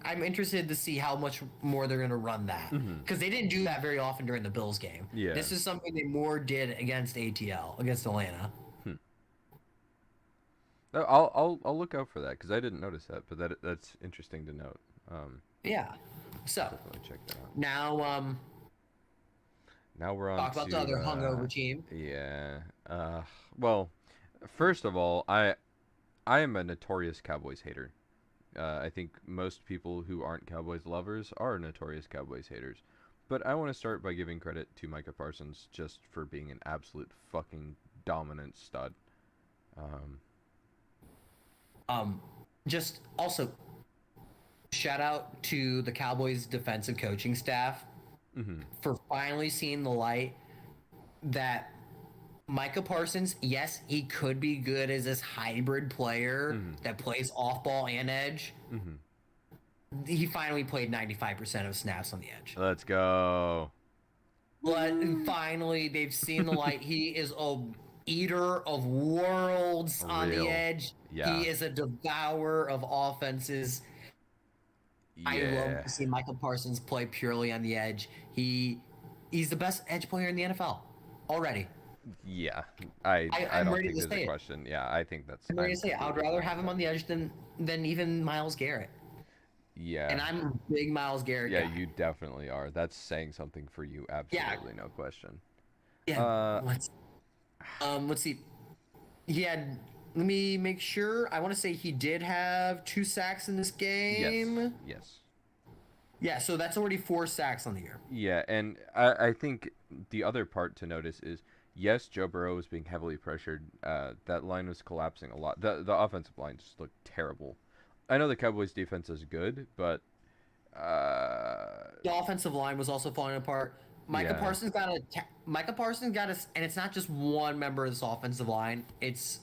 I'm interested to see how much more they're gonna run that because they didn't do that very often during the Bills game. Yeah. This is something they more did against ATL against Atlanta. Hmm. I'll look out for that because I didn't notice that, but that's interesting to note. Yeah. So Definitely check that out. now Now we're on talk about to the other hungover team. yeah. Well, first of all, I am a notorious Cowboys hater. I think most people who aren't Cowboys lovers are notorious Cowboys haters. But I want to start by giving credit to Micah Parsons just for being an absolute fucking dominant stud. Um, Just also shout out to the Cowboys defensive coaching staff for finally seeing the light that Micah Parsons, yes, he could be good as this hybrid player that plays off ball and edge. He finally played 95% of snaps on the edge. let's go. But finally, they've seen the light. He is a eater of worlds on the Real. edge. Yeah. He is a devourer of offenses. I love Yeah. to see Michael Parsons play purely on the edge. He's the best edge player in the NFL already. Yeah. I I'm don't ready think to there's say a it. question. Yeah, I think that's. I'm ready to say it. I'd completely rather fine have with him on that. the edge than even Myles Garrett. Yeah. And I'm a big Myles Garrett Yeah, guy. you definitely are. That's saying something for you. Absolutely, no question. Yeah. Uh, Let's see. He had. Let me make sure. I want to say he did have 2 sacks in this game. yes. Yes. Yeah, so that's already 4 sacks on the year. Yeah, and I think the other part to notice is yes, Joe Burrow was being heavily pressured. That line was collapsing a lot. The offensive line just looked terrible. I know the Cowboys defense is good, but The offensive line was also falling apart. yeah. Micah Parsons got us, and it's not just one member of this offensive line. It's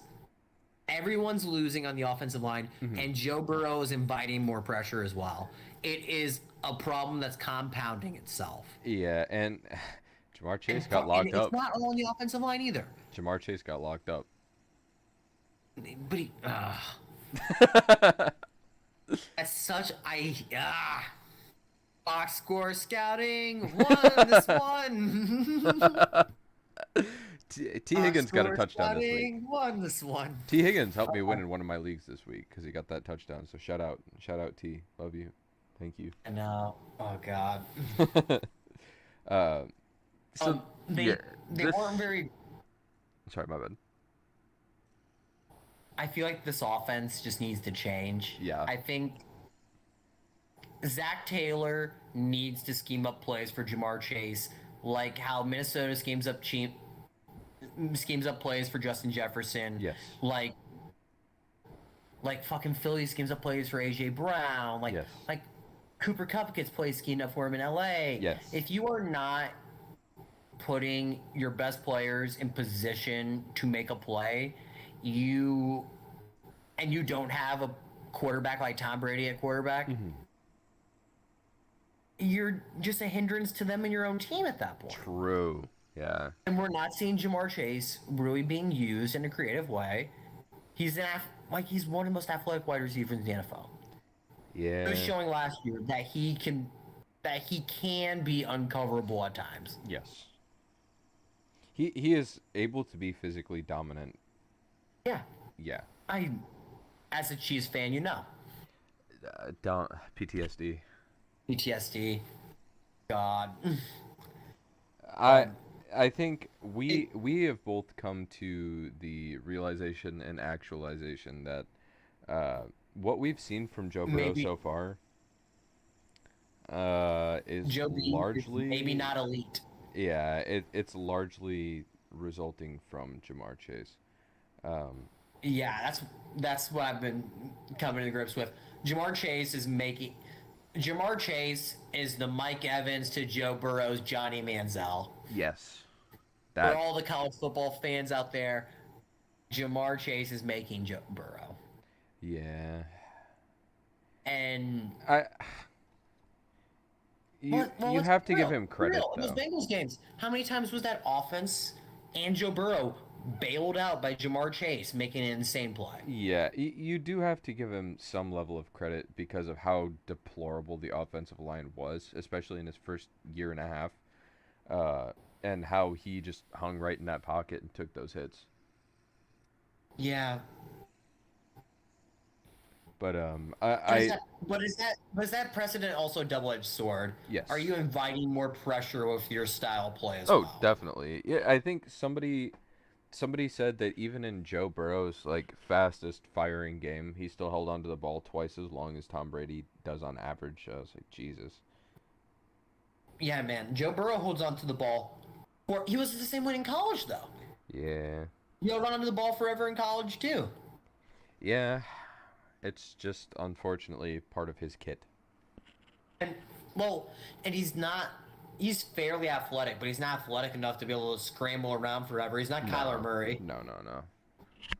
everyone's losing on the offensive line, and Joe Burrow is inviting more pressure as well. It is a problem that's compounding itself. Yeah, and Jamar Chase And, got and locked it's up. not all on the offensive line either. Jamar Chase got locked up. But that's such box score scouting won this one. T. Higgins got a touchdown this week. Won this one. T. Higgins helped me win in one of my leagues this week because he got that touchdown. So shout out T. Love you, thank you. And now, oh god. So They weren't very. Sorry, my bad. I feel like this offense just needs to change. Yeah. I think Zach Taylor needs to scheme up plays for Jamar Chase, like how Minnesota schemes up plays for Justin Jefferson. Yes. Like fucking Philly schemes up plays for AJ Brown. Yes. Like Cooper Kupp gets plays schemed up for him in LA. Yes. If you are not putting your best players in position to make a play, you don't have a quarterback like Tom Brady at quarterback, you're just a hindrance to them and your own team at that point. True. Yeah. And we're not seeing Jamar Chase really being used in a creative way. He's one of the most athletic wide receivers in the NFL. Yeah. He was showing last year that he can be uncoverable at times. Yes. He is able to be physically dominant. Yeah. Yeah. As a Chiefs fan, you know. Don't PTSD. PTSD. God. I think we have both come to the realization and actualization that What we've seen from Joe Burrow Maybe so far is Joe B is maybe largely, not elite. yeah, it's largely resulting from Jamar Chase. Um, Yeah, that's what I've been coming to grips with. Jamar Chase is making. Jamar Chase is the Mike Evans to Joe Burrow's Johnny Manziel. yes, For that, all the college football fans out there, Jamar Chase is making Joe Burrow. yeah. And I you let's have be to give real. him For credit real, in those though. Bengals games, how many times was that offense and Joe Burrow bailed out by Jamar Chase making an insane play? Yeah, you do have to give him some level of credit because of how deplorable the offensive line was, especially in his first year and a half, uh, and how he just hung right in that pocket and took those hits. Yeah, But but is that precedent also a double-edged sword? Are yes. you inviting more pressure with your style play as Oh, well? definitely. Yeah, I think somebody said that even in Joe Burrow's like fastest firing game, he still held onto the ball twice as long as Tom Brady does on average. I was like, Jesus. Yeah, man. Joe Burrow holds on to the ball. Or he was the same way in college, though. Yeah. He'll run onto the ball forever in college too. Yeah. It's just unfortunately part of his kit. And well, and he's not. He's fairly athletic, but he's not athletic enough to be able to scramble around forever. He's not Kyler No. Murray. No, no, no.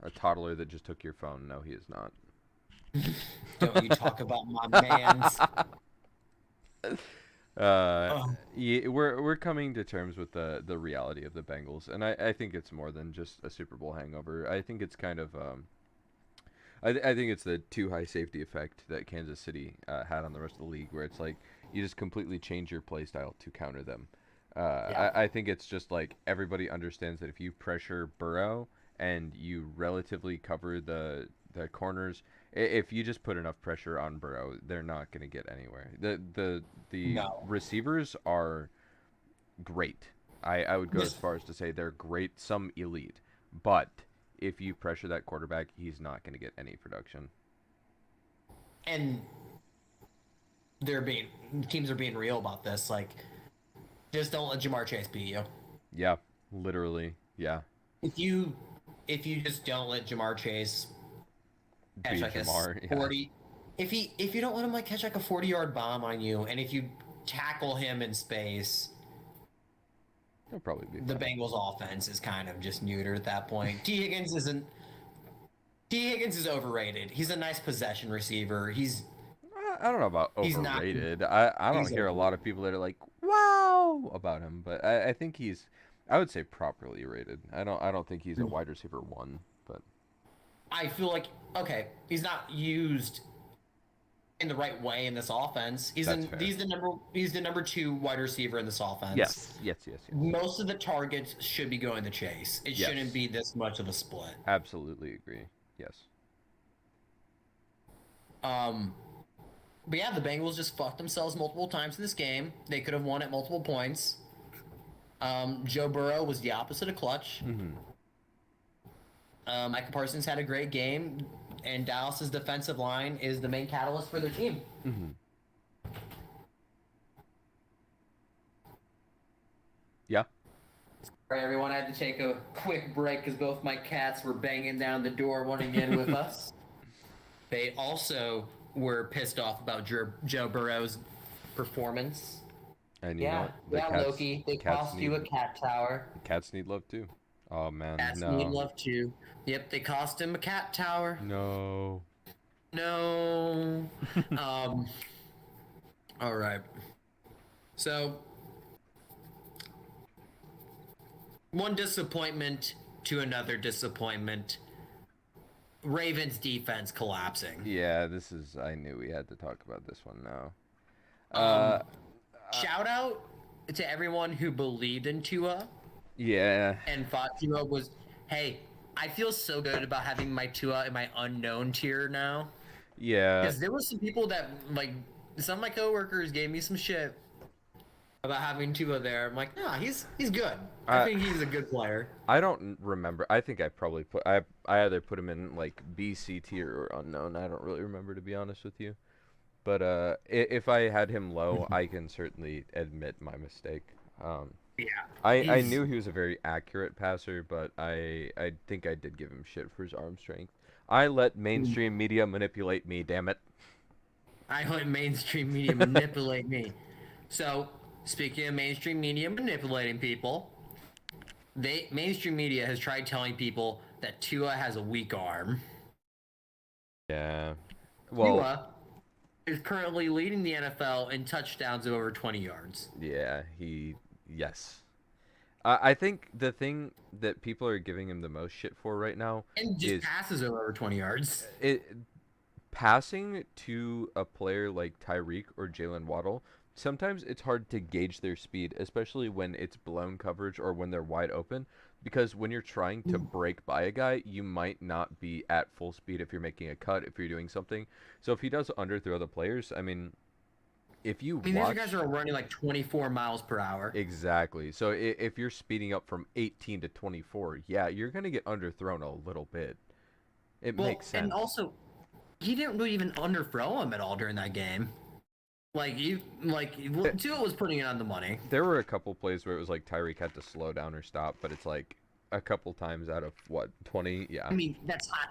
A toddler that just took your phone. No, he is not. Don't you talk about my man's. uh, Oh, yeah, we're coming to terms with the reality of the Bengals, and I think it's more than just a Super Bowl hangover. I think it's kind of I think it's the too high safety effect that Kansas City had on the rest of the league, where it's like you just completely change your play style to counter them. yeah. I think it's just like everybody understands that if you pressure Burrow and you relatively cover the corners, if you just put enough pressure on Burrow, they're not going to get anywhere. The No. receivers are great. I would go as Just far as to say they're great, some elite, but if you pressure that quarterback, he's not going to get any production. and they're being teams are being real about this. Like, just don't let Jamar Chase beat you. Yeah, literally. Yeah, If you if you just don't let Jamar Chase catch beat like a Jamar. Yeah, 40, if you don't let him like catch like a 40-yard bomb on you, and if you tackle him in space, he'll probably be the fine. Bengals offense is kind of just neutered at that point. T Higgins is overrated. He's a nice possession receiver. I don't know about He's not overrated. I don't he's hear a overrated. lot of people that are like wow about him, but I think he's I would say properly rated. I don't think he's a wide receiver one, but I feel like okay, he's not used in the right way in this offense. that's fair. He's the number 2 wide receiver in this offense. Yes, yes, yes, yes, Most of the targets should be going to Chase. It shouldn't yes. be this much of a split. Absolutely agree. Yes. Um, but yeah, the Bengals just fucked themselves multiple times in this game. They could have won at multiple points. Joe Burrow was the opposite of clutch. Mm-hmm. Micah Parsons had a great game, and Dallas's defensive line is the main catalyst for their team. Mm-hmm. Yeah. All right, everyone, I had to take a quick break because both my cats were banging down the door wanting in with us. They also were pissed off about Joe Burrow's performance. And you know Yeah, what? yeah, Loki. They cost you a cat tower. cats need love too. Oh man, Cats need no. love too. Yep, they cost him a cat tower. No. No. um. All right. So, one disappointment to another disappointment. Ravens defense collapsing. Yeah, this is I knew we had to talk about this one now. Um, Uh Shout out to everyone who believed in Tua yeah. and thought Tua was. Hey, I feel so good about having my Tua in my unknown tier now Yeah. because there were some people that like some of my coworkers gave me some shit. about having Tua there. I'm like, nah, he's good. I I think he's a good player. I don't remember. I think I probably I either put him in like B, C tier or unknown. I don't really remember, to be honest with you. But if I had him low, I can certainly admit my mistake. Um, Yeah, I he's. knew he was a very accurate passer, but I think I did give him shit for his arm strength. I let mainstream media manipulate me. Damn it. I let mainstream media manipulate me. So, speaking of mainstream media manipulating people, mainstream media has tried telling people that Tua has a weak arm. Yeah. Well, Tua is currently leading the NFL in touchdowns of over 20 yards. yeah. Yes. I think the thing that people are giving him the most shit for right now And just is passes of over 20 yards. it passing to a player like Tyreek or Jalen Waddle. Sometimes it's hard to gauge their speed, especially when it's blown coverage or when they're wide open. Because when you're trying to break by a guy, you might not be at full speed if you're making a cut, if you're doing something. So if he does underthrow the players, I mean, if you I mean, these guys watch are running like 24 miles per hour. exactly, so if you're speeding up from 18 to 24, yeah, you're gonna get underthrown a little bit. It makes Well, and sense. also, he didn't really even underthrow him at all during that game. Tua was putting it on the money. There were a couple plays where it was like Tyreek had to slow down or stop, but it's like a couple times out of what, 20? Yeah. I mean, that's not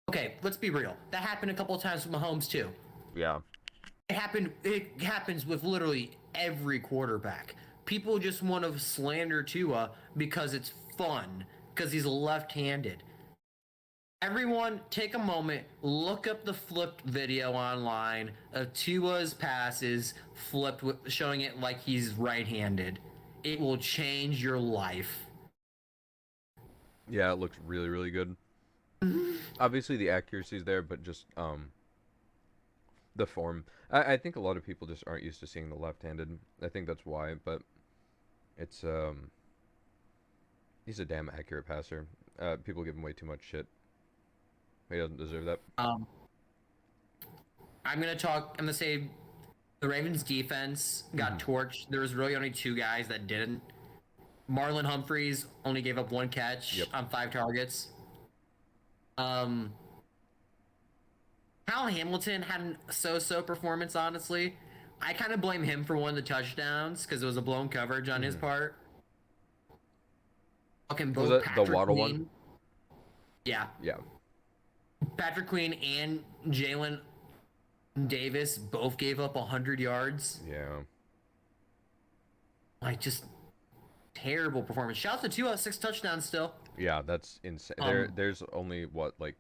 okay. Let's be real. That happened a couple of times with Mahomes too. Yeah. It happened. It happens with literally every quarterback. People just want to slander Tua because it's fun because he's left-handed. Everyone, take a moment, look up the flipped video online of Tua's passes flipped, showing it like he's right-handed. It will change your life. Yeah, it looked really, really good. Obviously the accuracy's there, but just the form. I think a lot of people just aren't used to seeing the left-handed. I think that's why, but it's he's a damn accurate passer. People give him way too much shit. He doesn't deserve that. Um, I'm gonna say the Ravens defense got Hmm. torched. There was really only two guys that didn't. Marlon Humphreys only gave up one catch Yep. on 5 targets. Um, Kyle Hamilton had a so-so performance, honestly. I kind of blame him for one of the touchdowns because it was a blown coverage on his Hmm. part. Fucking Was both that the Patrick Waddle one? Queen, yeah, Yeah. Patrick Queen and Jalen Davis both gave up 100 yards. Yeah. Like, just terrible performance. Shout out to Tua, 6 touchdowns still. Yeah, that's insane. Um, There's only what, like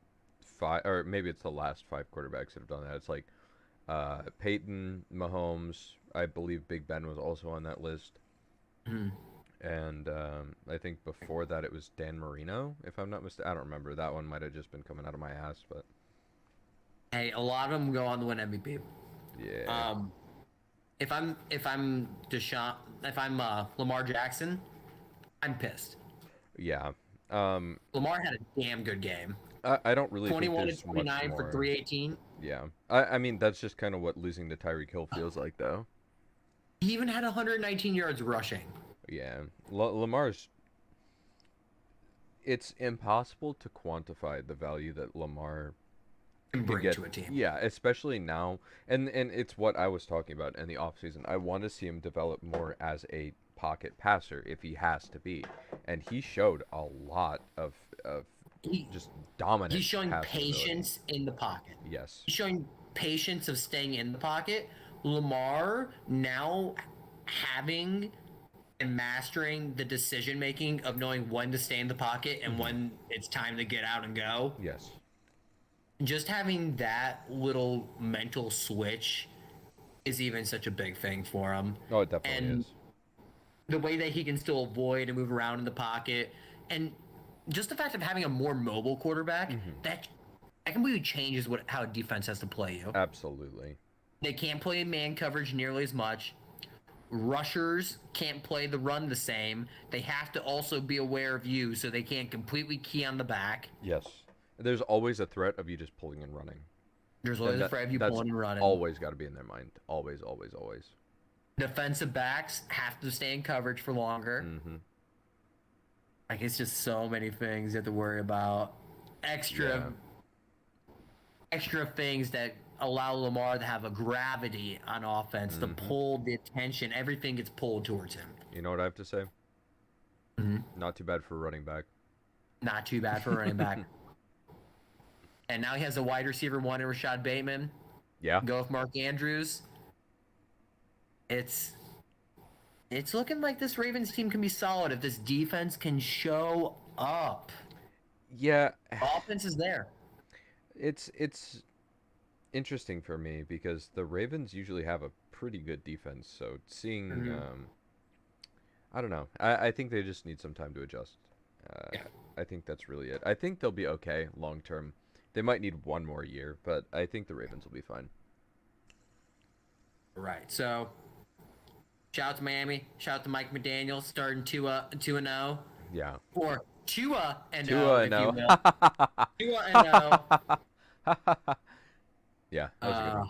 five, or maybe it's the last five quarterbacks that have done that. It's like Peyton, Mahomes. I believe Big Ben was also on that list, hmm. and I think before that it was Dan Marino, if I'm not mistaken. I don't remember. That one might have just been coming out of my ass, but Hey, a lot of them go on to win MVP. yeah, Um, if I'm Deshaun, if I'm Lamar Jackson, I'm pissed. yeah. Lamar had a damn good game. I don't really think 21 to there's much 29 for more. 318. Yeah, I mean that's just kind of what losing to Tyreek Hill feels like, though. He even had 119 yards rushing. Yeah, Lamar's. It's impossible to quantify the value that Lamar And could bring get. to a team. Yeah, especially now, and it's what I was talking about in the offseason. I want to see him develop more as a pocket passer if he has to be, and he showed a lot of He just dominant he's showing passing ability. patience in the pocket. Yes. He's showing patience of staying in the pocket. Lamar now having and mastering the decision making of knowing when to stay in the pocket and Hmm. when it's time to get out and go. Yes. Just having that little mental switch is even such a big thing for him. Oh, it definitely And is. the way that he can still avoid and move around in the pocket, and just the fact of having a more mobile quarterback, Hmm. that completely changes how a defense has to play you. Absolutely. They can't play man coverage nearly as much. Rushers can't play the run the same. They have to also be aware of you, so they can't completely key on the back. Yes. There's always a threat of you just pulling and running. There's And always a that threat of you that's pulling and running. always got to be in their mind. Always, always, always. Defensive backs have to stay in coverage for longer. Mm-hmm. Like, it's just so many things you have to worry about. Extra, Yeah. extra things that allow Lamar to have a gravity on offense to Mm-hmm. pull the attention. Everything gets pulled towards him. You know what I have to say? Mhm. Not too bad for a running back. Not too bad for a running back. And now he has a wide receiver one in Rashad Bateman. Yeah. Go with Mark Andrews. It's looking like this Ravens team can be solid if this defense can show up. Yeah. Offense is there. It's interesting for me because the Ravens usually have a pretty good defense. So seeing, Mhm. I don't know. I think they just need some time to adjust. Uh, Yeah. I think that's really it. I think they'll be okay long term. They might need one more year, but I think the Ravens will be fine. Right. So, shout out to Miami. Shout out to Mike McDaniel starting 2-0 Yeah. or 2-0 Tua, if you no. will. 2-0. Yeah, that was a good Uh, one.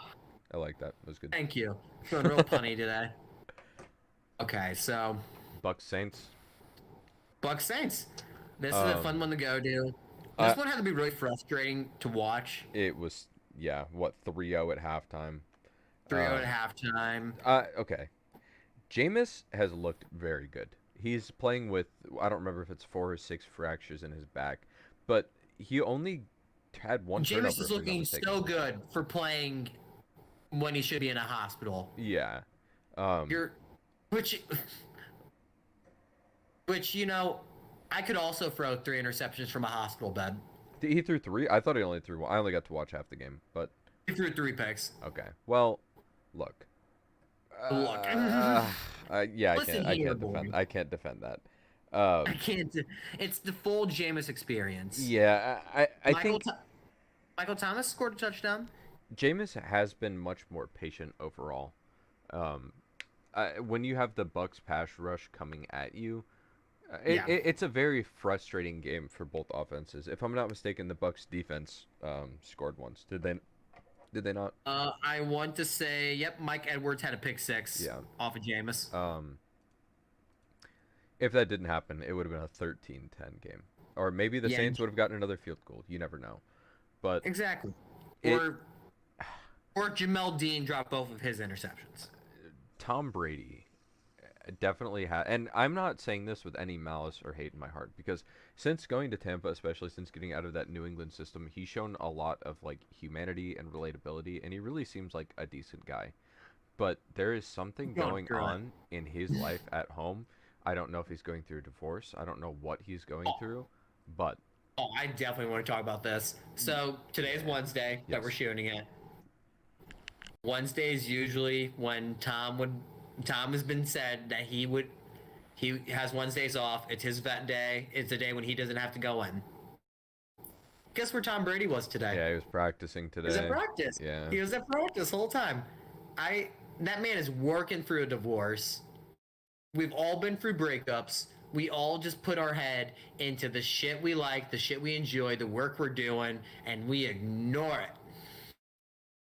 I like that. That was good. thank you. Feeling real punny today. Okay, so Bucks Saints. Bucks Saints. This is a fun Um, one to go to. I This one had to be really frustrating to watch. it was yeah, what 3-0 at halftime. 3-0 at Um, halftime. okay. Jameis has looked very good. He's playing with I don't remember if it's 4 or 6 fractures in his back, but he only had one Jameis turnover is if I'm not looking mistaken. so good for playing when he should be in a hospital. Yeah. Um, You're, which, I could also throw 3 interceptions from a hospital bed. he threw 3. I thought he only threw one. I only got to watch half the game, but He threw 3 picks. okay. Well, look. Look, Yeah, I listen can't. I here, can't defend. boy. I can't defend that. I Um, can't. It's the full Jameis experience. yeah, I Michael think Th- Michael Thomas scored a touchdown. Jameis has been much more patient overall. Um, when you have the Bucks pass rush coming at you, Yeah. it's a very frustrating game for both offenses. If I'm not mistaken, the Bucks defense scored once. Did they? Did they not? I want to say, yep, Mike Edwards had a pick six Yeah. off of Jameis. If that didn't happen, it would have been a 13-10 game, or maybe the Yeah, Saints would have gotten another field goal. You never know. But exactly. it Or Jamel Dean dropped both of his interceptions. Tom Brady definitely had, and I'm not saying this with any malice or hate in my heart because since going to Tampa, especially since getting out of that New England system, he's shown a lot of like humanity and relatability, and he really seems like a decent guy. But there is something Going going through it. on in his life at home. I don't know if he's going through a divorce. I don't know what he's going through, but Oh, I definitely want to talk about this. So today's yeah, Wednesday that we're yes, shooting it. Wednesday is usually when Tom has been said that he has Wednesdays off. It's his vet day. It's a day when he doesn't have to go in. Guess where Tom Brady was today? yeah, he was practicing He was at today. practice. Yeah, He was at practice the whole time. That man is working through a divorce. We've all been through breakups. We all just put our head into the shit we like, the shit we enjoy, the work we're doing, and we ignore it.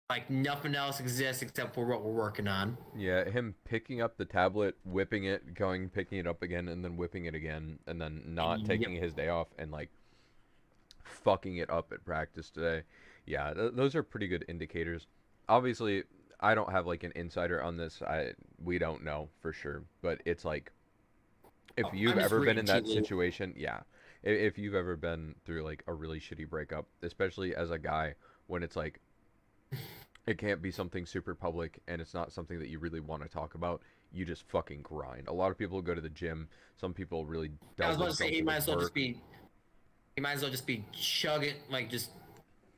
Like nothing else exists except for what we're working on. yeah, him picking up the tablet, whipping it, going, picking it up again, and then whipping it again, and then not Yep. taking his day off and like fucking it up at practice today. Yeah, those are pretty good indicators. Obviously, I don't have like an insider on this. We don't know for sure, but it's like if Oh, you've I'm just ever been reading in tea that leaves. situation, yeah. If you've ever been through like a really shitty breakup, especially as a guy, when it's like it can't be something super public and it's not something that you really want to talk about, you just fucking grind. A lot of people go to the gym. Some people really I was delve about to into say the work. he might as well just be chugging, like just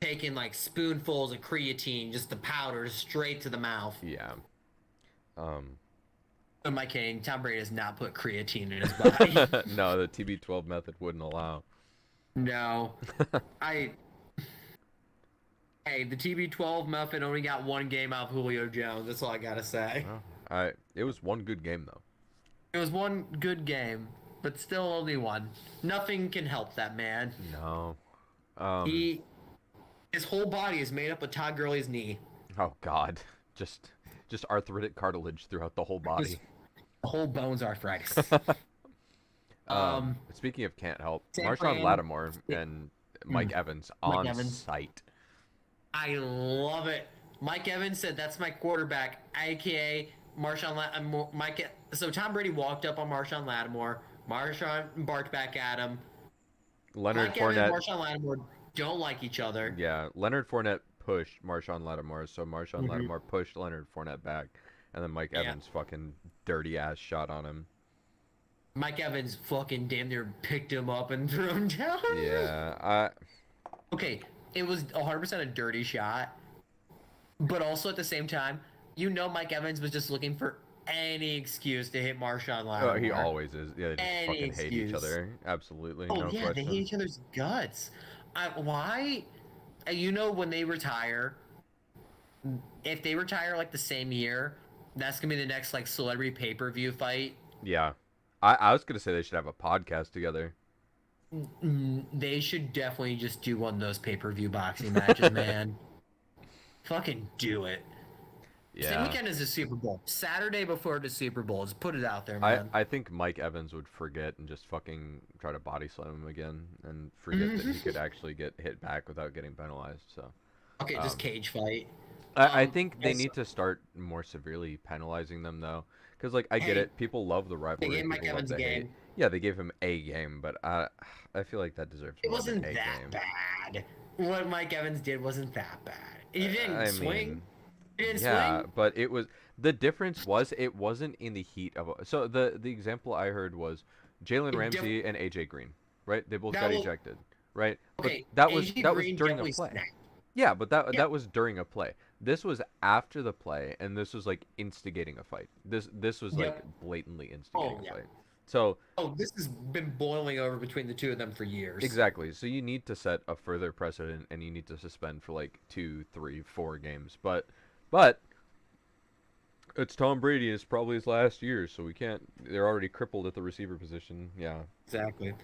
taking like spoonfuls of creatine, just the powder straight to the mouth. Yeah. Um, In my cane, Tom Brady does not put creatine in his body. no, the TB12 method wouldn't allow. No. I Hey, the TB12 Muffin only got one game out of Julio Jones. That's all I gotta say. Well, it was one good game though. It was one good game, but still only one. Nothing can help that man. No. Um, He, his whole body is made up of Todd Gurley's knee. oh God, just just arthritic cartilage throughout the whole Just body. the whole bones arthritis. Speaking of can't help, San Marshawn Fran, Lattimore and mm, Mike Evans Mike on Evans. site. I love it. Mike Evans said, "That's my quarterback," aka Mike. So Tom Brady walked up on Marshawn Lattimore. Marshawn barked back at him. Leonard Mike Evans and Fournette, Marshawn Lattimore don't like each other. yeah, Leonard Fournette pushed Marshawn Lattimore, so Marshawn Hmm. Lattimore pushed Leonard Fournette back, and then Mike Yeah. Evans fucking dirty ass shot on him. Mike Evans fucking damn near picked him up and threw him down. Yeah, Okay, it was 100% a dirty shot, but also at the same time, Mike Evans was just looking for any excuse to hit Marshawn Lattimore. he always is. Yeah, they just Any fucking hate each excuse. other. Absolutely, Oh no yeah, they question. hate each other's guts. Why? When they retire, if they retire like the same year, that's gonna be the next like celebrity pay-per-view fight. Yeah, I was gonna say they should have a podcast together. They should definitely just do one of those pay-per-view boxing matches, man. Fucking do it. Same Yeah, weekend as the Super Bowl. Saturday before the Super Bowl. Just put it out there, man. I think Mike Evans would forget and just fucking try to body slam him again and forget that he could actually get hit back without getting penalized. So. Okay, just Um, cage fight. I think they Also, need to start more severely penalizing them though, because like I get hey, it, people love the they rivalry, gave Mike people love Evans a the hate. game. Yeah, they gave him a game, but I feel like that deserves It more than wasn't a that game. bad. What Mike Evans did wasn't that bad. He didn't I swing. mean, He didn't yeah, swing. but the difference was it wasn't in the heat of so the example I heard was Jalen It def- Ramsey and AJ Green, right? They both that got was ejected, right? But okay. that was AJ that was Green during a definitely play. snapped. Yeah, but that Yeah. that was during a play. This was after the play, and this was like instigating a fight. This was like Yep. blatantly Oh instigating a yeah. fight. So Oh, this has been boiling over between the two of them for years. exactly. So you need to set a further precedent, and you need to suspend for like 2, 3, 4 games. But it's Tom Brady. It's probably his last year, so we can't. They're already crippled at the receiver position. Yeah. Exactly.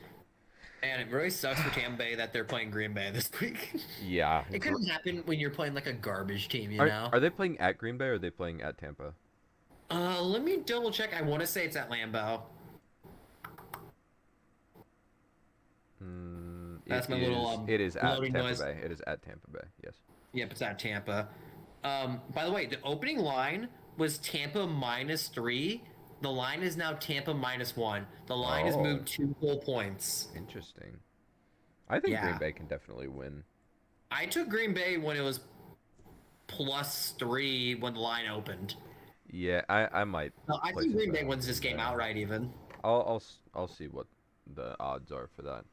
And it really sucks for Tampa Bay that they're playing Green Bay this week. Yeah. It couldn't happen when you're playing like a garbage team, you Are know? are they playing at Green Bay or are they playing at Tampa? Let me double check. I want to say it's at Lambeau. That's my little It is at loading Tampa noise. Bay. It is at Tampa Bay. Yes. Yep, it's at Tampa. By the way, the opening line was Tampa -3. The line is now Tampa -1. The line has Oh. moved 2 whole points. Interesting. I think Green Yeah. Bay can definitely win. I took Green Bay when it was +3 when the line opened. Yeah, I might. No, I place think a Green bet Bay on wins this Green game Bay. outright even. I'll see what the odds are for that.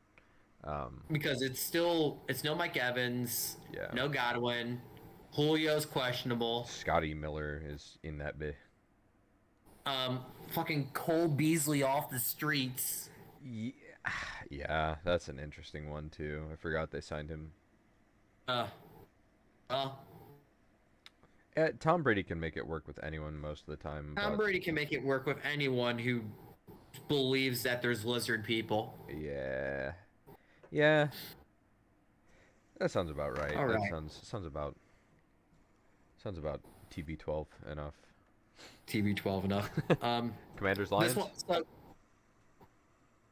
Because it's no Mike Evans, Yeah. no Godwin, Julio's questionable. Scotty Miller is in that bit. Fucking Cole Beasley off the streets. Yeah, yeah, that's an interesting one too. I forgot they signed him. Uh, Tom Brady can make it work with anyone most of the time. Tom but Brady can make it work with anyone who believes that there's lizard people. Yeah, yeah, that sounds about right. All That right. sounds about TB12 enough. TB12 enough. Commanders Lions. This one. So,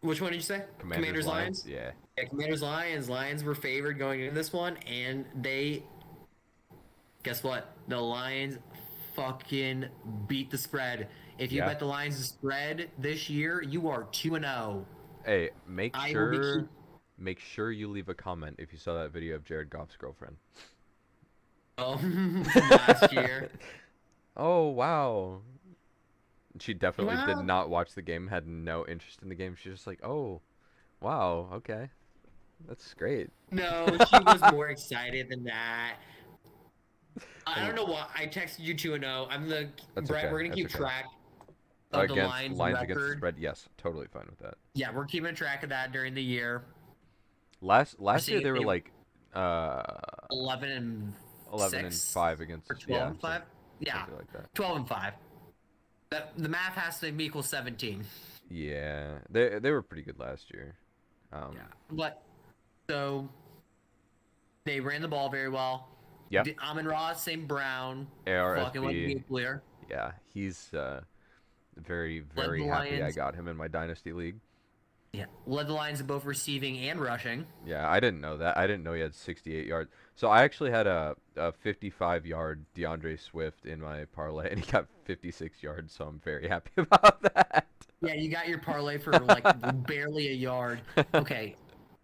which one did you say? Commanders Lions. Yeah. Yeah, Commanders Lions. Lions were favored going into this one, and they. Guess what? The Lions fucking beat the spread. If you Yeah. bet the Lions the spread this year, you are 2-0. Hey, make I will be sure keep- make sure you leave a comment if you saw that video of Jared Goff's girlfriend. Oh, from last year. Oh wow. She definitely did Wow. not watch the game, had no interest in the game. She's just like, "Oh, wow, okay. That's great." No, she was more excited than that. I don't know why. I texted you 2-0. That's Brett, okay, we're gonna that's keep okay. track of the Against Lions Lions against the record. spread, yes, totally fine with that. Yeah, we're keeping track of that during the year. Last seeing year if they were they- like 11 and 11 and 6? 5 against Or 12 and 5? Yeah, something like that. 12 and 5. The math has to equal 17. Yeah, they were pretty good last year. Yeah. But so they ran the ball very well. Yep. Amon-Ra, St. Brown, fucking like ARSB. nuclear. Yeah, he's very, Led very the happy I Lions. got him in my dynasty league. Yeah, led the Lions in both receiving and rushing. Yeah, I didn't know that. I didn't know he had 68 yards. So I actually had a 55-yard DeAndre Swift in my parlay, and he got 56 yards. So I'm very happy about that. Yeah, you got your parlay for like barely a yard. Okay,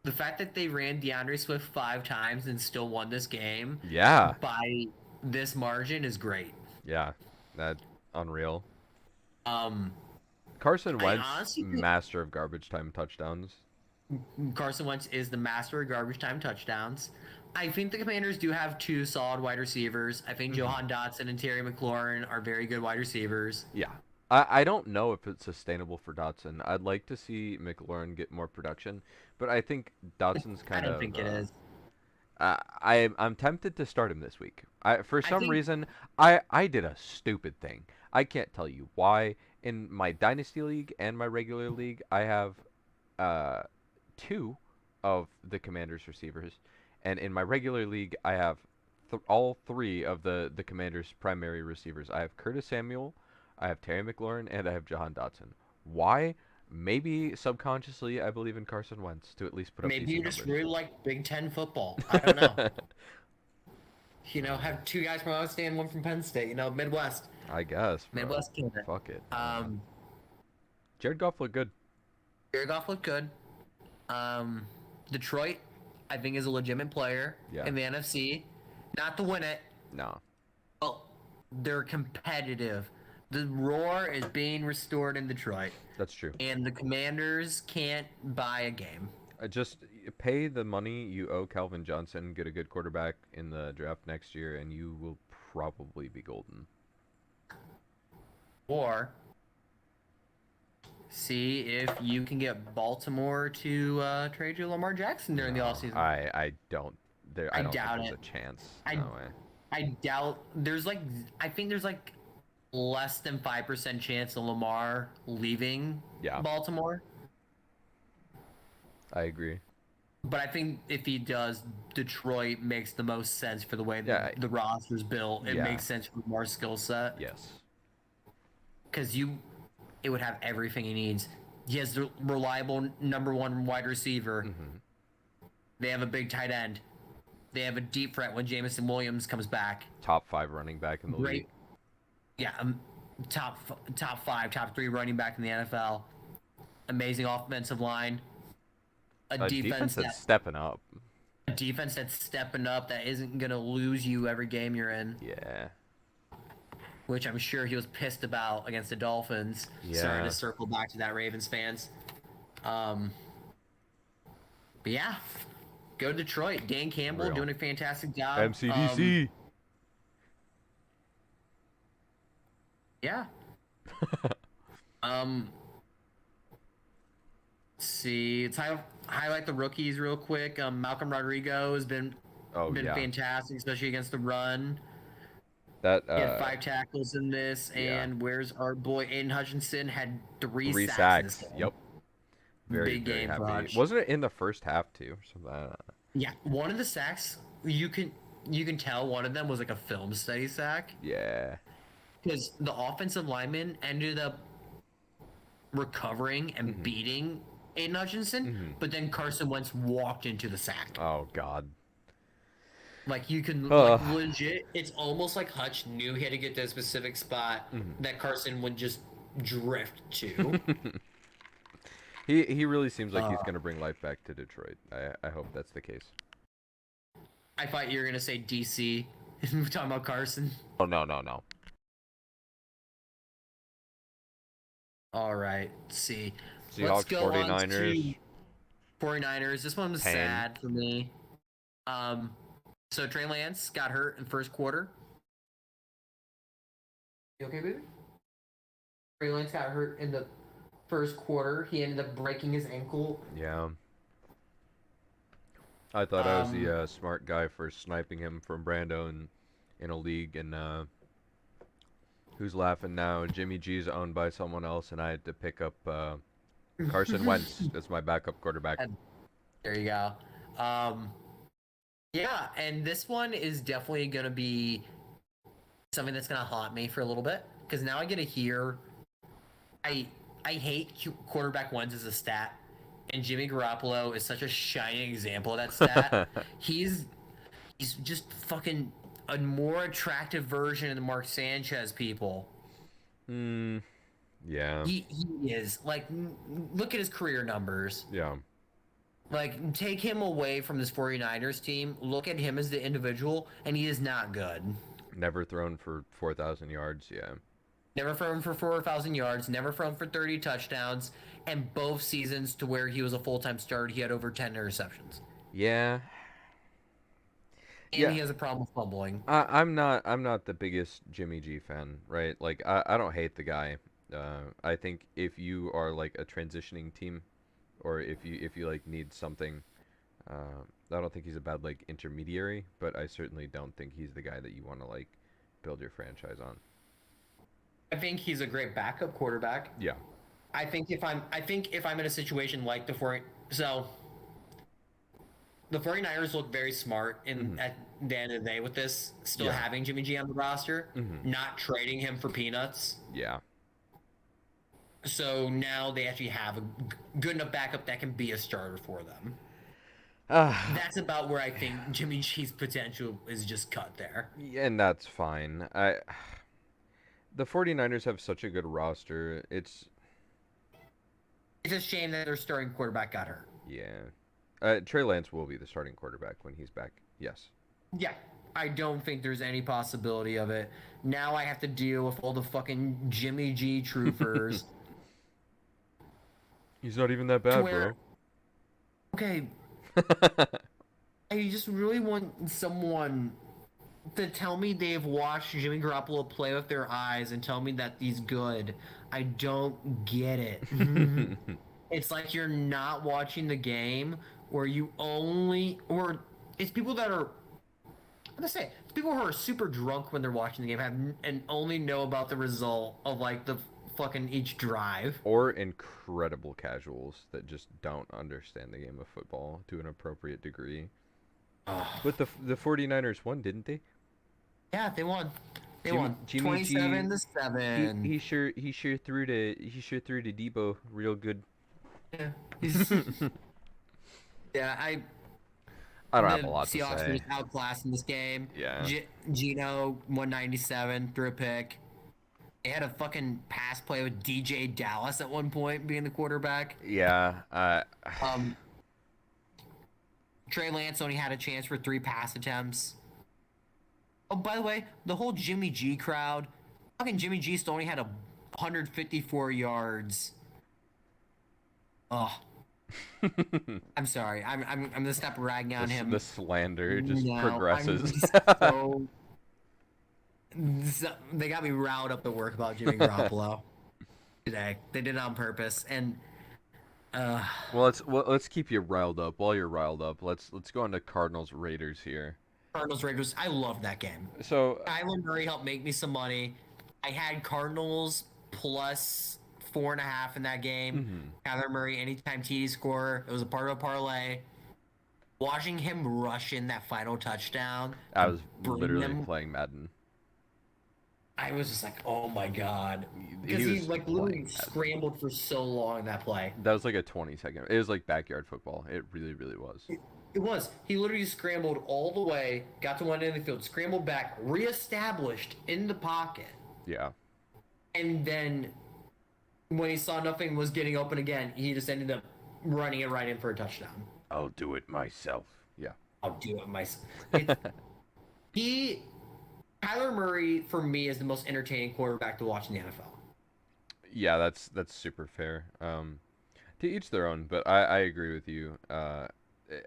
the fact that they ran DeAndre Swift 5 times and still won this game Yeah, by this margin is great. yeah, that unreal. Um, Carson I Wentz, honestly think master of garbage time touchdowns. Carson Wentz is the master of garbage time touchdowns. I think the Commanders do have 2 solid wide receivers. I think Mhm. Johan Dotson and Terry McLaurin are very good wide receivers. Yeah. I don't know if it's sustainable for Dotson. I'd like to see McLaurin get more production, but I think Dotson's I kind don't of think it is. I'm tempted to start him this week. For I some think reason I did a stupid thing. I can't tell you why. In my dynasty league and my regular league, I have uh 2 of the Commanders receivers, and in my regular league, I have all 3 of the Commanders' primary receivers. I have Curtis Samuel, I have Terry McLaurin, and I have Jahan Dotson. Why? Maybe subconsciously, I believe in Carson Wentz to at least put up maybe you decent just numbers. really like Big Ten football. I don't know. Have 2 guys from Ohio State and 1 from Penn State. Midwest. I guess, bro. Midwest killing it. Fuck it. Um, Jared Goff looked good. Jared Goff looked good. Detroit, I think, is a legitimate player Yeah. in the NFC. Not to win it. No. Well, they're competitive. The roar is being restored in Detroit, That's true. and the Commanders can't buy a game. Just pay the money you owe Calvin Johnson, get a good quarterback in the draft next year, and you will probably be golden. Or see if you can get Baltimore to trade you Lamar Jackson during the offseason. I don't. I don't think doubt there's it. a chance. I No way. I doubt I think there's like less than 5% chance of Lamar leaving Yeah, Baltimore. I agree. But I think if he does, Detroit makes the most sense for the way Yeah. the roster's built. It Yeah. makes sense for Lamar's skill set. Yes. Because it would have everything he needs. He has the reliable #1 wide receiver. Hmm. They have a big tight end. They have a deep threat when Jamison Williams comes back. Top 5 running back in the league. Great. Yeah, top 5, top 3 running back in the NFL. Amazing offensive line. A defense that's stepping up. A defense that's stepping up that isn't gonna lose you every game you're in. Yeah. Which I'm sure he was pissed about against the Dolphins. Yeah. Starting to circle back to that Ravens fans. But yeah, go Detroit. Dan Campbell Real. doing a fantastic job. MCDC. Yeah. Let's see. Let's highlight the rookies real quick. Malcolm Rodrigo has been Yeah. fantastic, especially against the run. That He had 5 tackles in this, yeah. and where's our boy Aiden Hutchinson had 3 3 sacks. In sacks. this game. Yep. Very, Big very game for happy. Hutch. Wasn't it in the first half too? Or something? Yeah, one of the sacks you can tell one of them was like a film study sack Yeah. because the offensive lineman ended up recovering and beating Aiden Hutchinson, but then Carson Wentz walked into the sack. Oh God. Like you can legit, it's almost like Hutch knew he had to get to a specific spot that Carson would just drift to. He really seems like he's gonna bring life back to Detroit. I hope that's the case. I thought you were gonna say DC. We're talking about Carson. Oh no. All right, let's see. Seahawks, Let's go 49ers. on to 49ers. This one was Pain. sad for me. So Trey Lance got hurt in the first quarter. You okay, baby? Trey Lance got hurt in the first quarter. He ended up breaking his ankle. Yeah. I thought I was the smart guy for sniping him from Brando in a league, and who's laughing now? Jimmy G's owned by someone else, and I had to pick up Carson Wentz as my backup quarterback. There you go. Yeah, and this one is definitely going to be something that's going to haunt me for a little bit because now I get to hear I I hate quarterback ones as a stat, and Jimmy Garoppolo is such a shining example of that stat. He's he's just fucking a more attractive version of the Mark Sanchez people. Hmm. Yeah. He is like look at his career numbers. Yeah. Like take him away from this 49ers team, look at him as the individual and he is not good. Never thrown for 4,000 yards. Yeah. Never thrown for 4,000 yards, never thrown for 30 touchdowns, and both seasons to where he was a full-time starter, he had over 10 interceptions. Yeah. And Yeah. he has a problem with fumbling. I'm not the biggest Jimmy G fan, right? Like I don't hate the guy. I think if you are like a transitioning team, or if you like need something, I don't think he's a bad like intermediary, but I certainly don't think he's the guy that you want to like build your franchise on. I think he's a great backup quarterback. Yeah. I think if I'm in a situation like so the 49ers look very smart in Hmm. at the end of the day with this, still Yeah. having Jimmy G on the roster, Hmm. not trading him for peanuts. Yeah. So now they actually have a good enough backup that can be a starter for them. Ah, That's about where I think Jimmy G's potential is just cut there. and that's fine. The 49ers have such a good roster. It's a shame that their starting quarterback got hurt. Yeah. Trey Lance will be the starting quarterback when he's back. Yes. Yeah, I don't think there's any possibility of it. Now I have to deal with all the fucking Jimmy G truthers. He's not even that To bad, where, bro. okay, I just really want someone to tell me they've watched Jimmy Garoppolo play with their eyes and tell me that he's good. I don't get it. It's like you're not watching the game, or or it's people that are. I'm gonna say it's people who are super drunk when they're watching the game and only know about the result of like the fucking each drive. Or incredible casuals that just don't understand the game of football to an appropriate degree. Oh, But the 49ers won, didn't they? yeah, they won. They Jimmy won Jimmy G 27 to he 7. he sure threw to Debo real good. Yeah, he's, yeah. I don't have a The lot to Seahawks were say. just outclassed in this game. Yeah. Gino 197 threw a pick. They had a fucking pass play with DJ Dallas at one point being the quarterback. Yeah. Um, Trey Lance only had a chance for 3 pass attempts. Oh, by the way, the whole Jimmy G crowd, fucking Jimmy G still only had 154 yards. Oh, I'm sorry. I'm gonna stop ragging on The him. slander just No, I'm progresses. just so, they got me riled up at work about Jimmy Garoppolo today. They did it on purpose, and uh, Well, let's keep you riled up. While you're riled up, let's go on to Cardinals Raiders here. Cardinals Raiders. I love that game. So Kyler Murray helped make me some money. I had Cardinals plus 4.5 in that game. mhm. Kyler Murray, anytime TD score, it was a part of a parlay. Watching him rush in that final touchdown I to was bring literally them, playing Madden. I was just like, oh my god, He because he was like playing literally Madden. scrambled for so long in that play. That was like a 20-second. It was like backyard football. It really, really was. It was. He literally scrambled all the way, got to one end of the field, scrambled back, reestablished in the pocket, Yeah. and then when he saw nothing was getting open again, he just ended up running it right in for a touchdown. I'll do it myself. Yeah. I'll do it myself. It, he, Kyler Murray, for me, is the most entertaining quarterback to watch in the NFL. Yeah, that's super fair. To each their own, but I agree with you.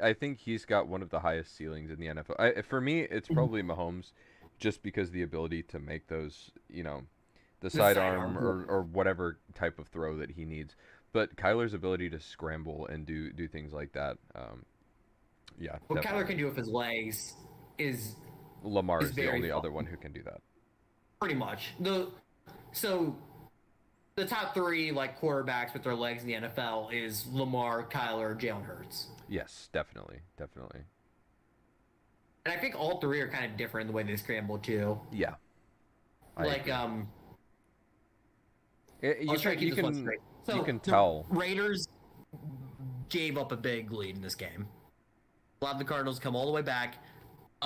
I think he's got one of the highest ceilings in the NFL. For me, it's probably Mahomes, just because the ability to make those, the The sidearm sidearm. or whatever type of throw that he needs. But Kyler's ability to scramble and do things like that, yeah, What Kyler definitely. can do with his legs is Lamar is is the very only fun. other one who can do that. Pretty much. So the top three like quarterbacks with their legs in the NFL is Lamar, Kyler, Jalen Hurts. Yes, definitely, definitely. And I think all three are kind of different in the way they scramble too. Yeah, I Like, agree. I'll try to keep You this one can straight. you So can the tell. Raiders gave up a big lead in this game. Allowed the Cardinals come all the way back.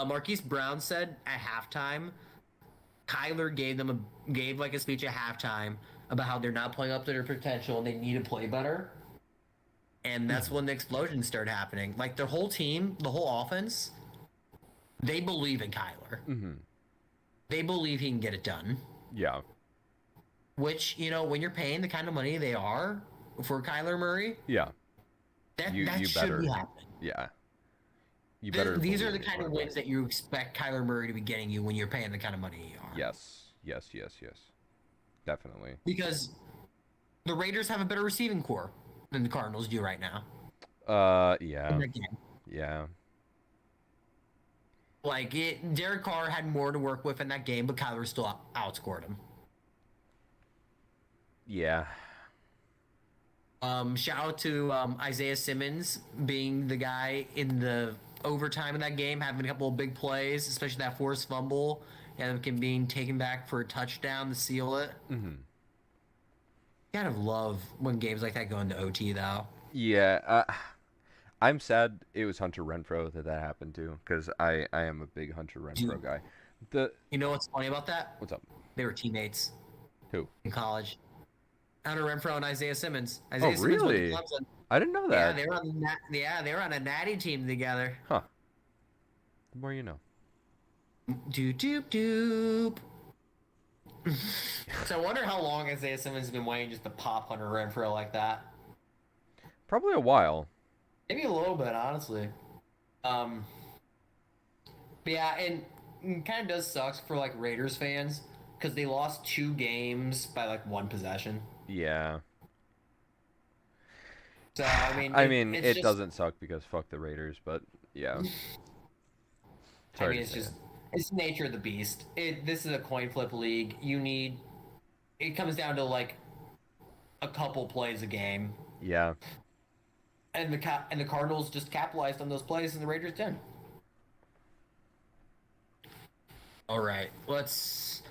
Marquise Brown said at halftime, Kyler gave like a speech at halftime about how they're not playing up to their potential and they need to play better. And that's Mhm. when the explosions started happening. Like the whole team, the whole offense, they believe in Kyler. Mhm. They believe he can get it done. Yeah. Which, when you're paying the kind of money they are for Kyler Murray, Yeah. that You should be better. happening. Yeah. You better These are believe the in your kind of quarterback. wins that you expect Kyler Murray to be getting you when you're paying the kind of money you are. Yes. Yes. Yes. Yes. Definitely. Because the Raiders have a better receiving core than the Cardinals do right now in Yeah. that game. Yeah. Like Derek Carr had more to work with in that game, but Kyler still outscored him. Yeah. Shout out to Isaiah Simmons being the guy in the overtime in that game, having a couple of big plays, especially that forced fumble, and him being taken back for a touchdown to seal it. Mhm. Kind of love when games like that go into OT though. Yeah. I'm sad it was Hunter Renfro that happened to, because I am a big Hunter Dude, Renfro guy. The you know what's funny about that? What's up? They were teammates Who? in college. Hunter Renfro and Isaiah Simmons. Oh, Isaiah Simmons went to really? Clemson. I didn't know Yeah, that. they were on a natty team together. Huh. The more you know. Doop doop doop. So I wonder how long Isaiah Simmons has been waiting just to pop Hunter Renfro like that. Probably a while. Maybe a little bit, honestly. Um, but yeah, and it kind of does suck for like Raiders fans because they lost 2 games by like one possession. Yeah. So I mean, I mean, it's it just, doesn't suck because fuck the Raiders, but yeah. I Sorry mean, to it's say it. just, it's the nature of the beast. This is a coin flip league. It comes down to like a couple plays a game, Yeah. and the Cardinals just capitalized on those plays, and the Raiders didn't. All right, let's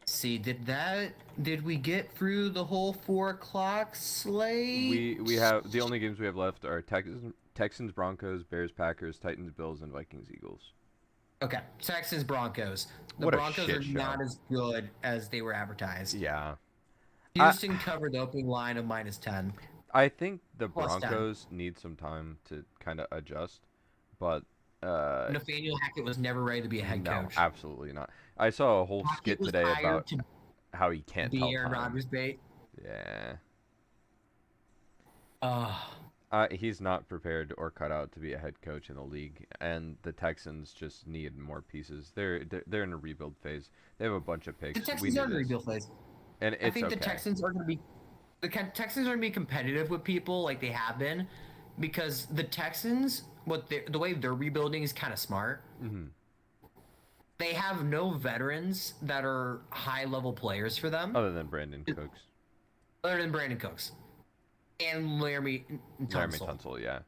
see. Did we get through the whole 4 o'clock slate? We have the only games we have left are Texans, Broncos, Bears, Packers, Titans, Bills, and Vikings, Eagles. Okay, Texans Broncos. The What a Broncos shit are show. not as good as they were advertised. Yeah. I Houston covered the opening line of -10, I think the +10. Broncos need some time to kind of adjust, but Nathaniel Hackett was never ready to be a head no, coach. absolutely not. I saw a whole Hackett skit was today hired about to how he can't be tell Aaron time. Rodgers bait. Yeah. Uh, He's not prepared or cut out to be a head coach in the league, and the Texans just need more pieces. They're in a rebuild phase. They have a bunch of the picks. We Texans knew are in a this, rebuild phase. and I it's think the okay. Texans are going to be Texans are going to be competitive with people like they have been, because the Texans, the way they're rebuilding is kind of smart. Hmm. They have no veterans that are high level players for them, Other than Brandon Cooks, other than Brandon Cooks and Laramie Laramie Tunsil, Tunsil, yeah,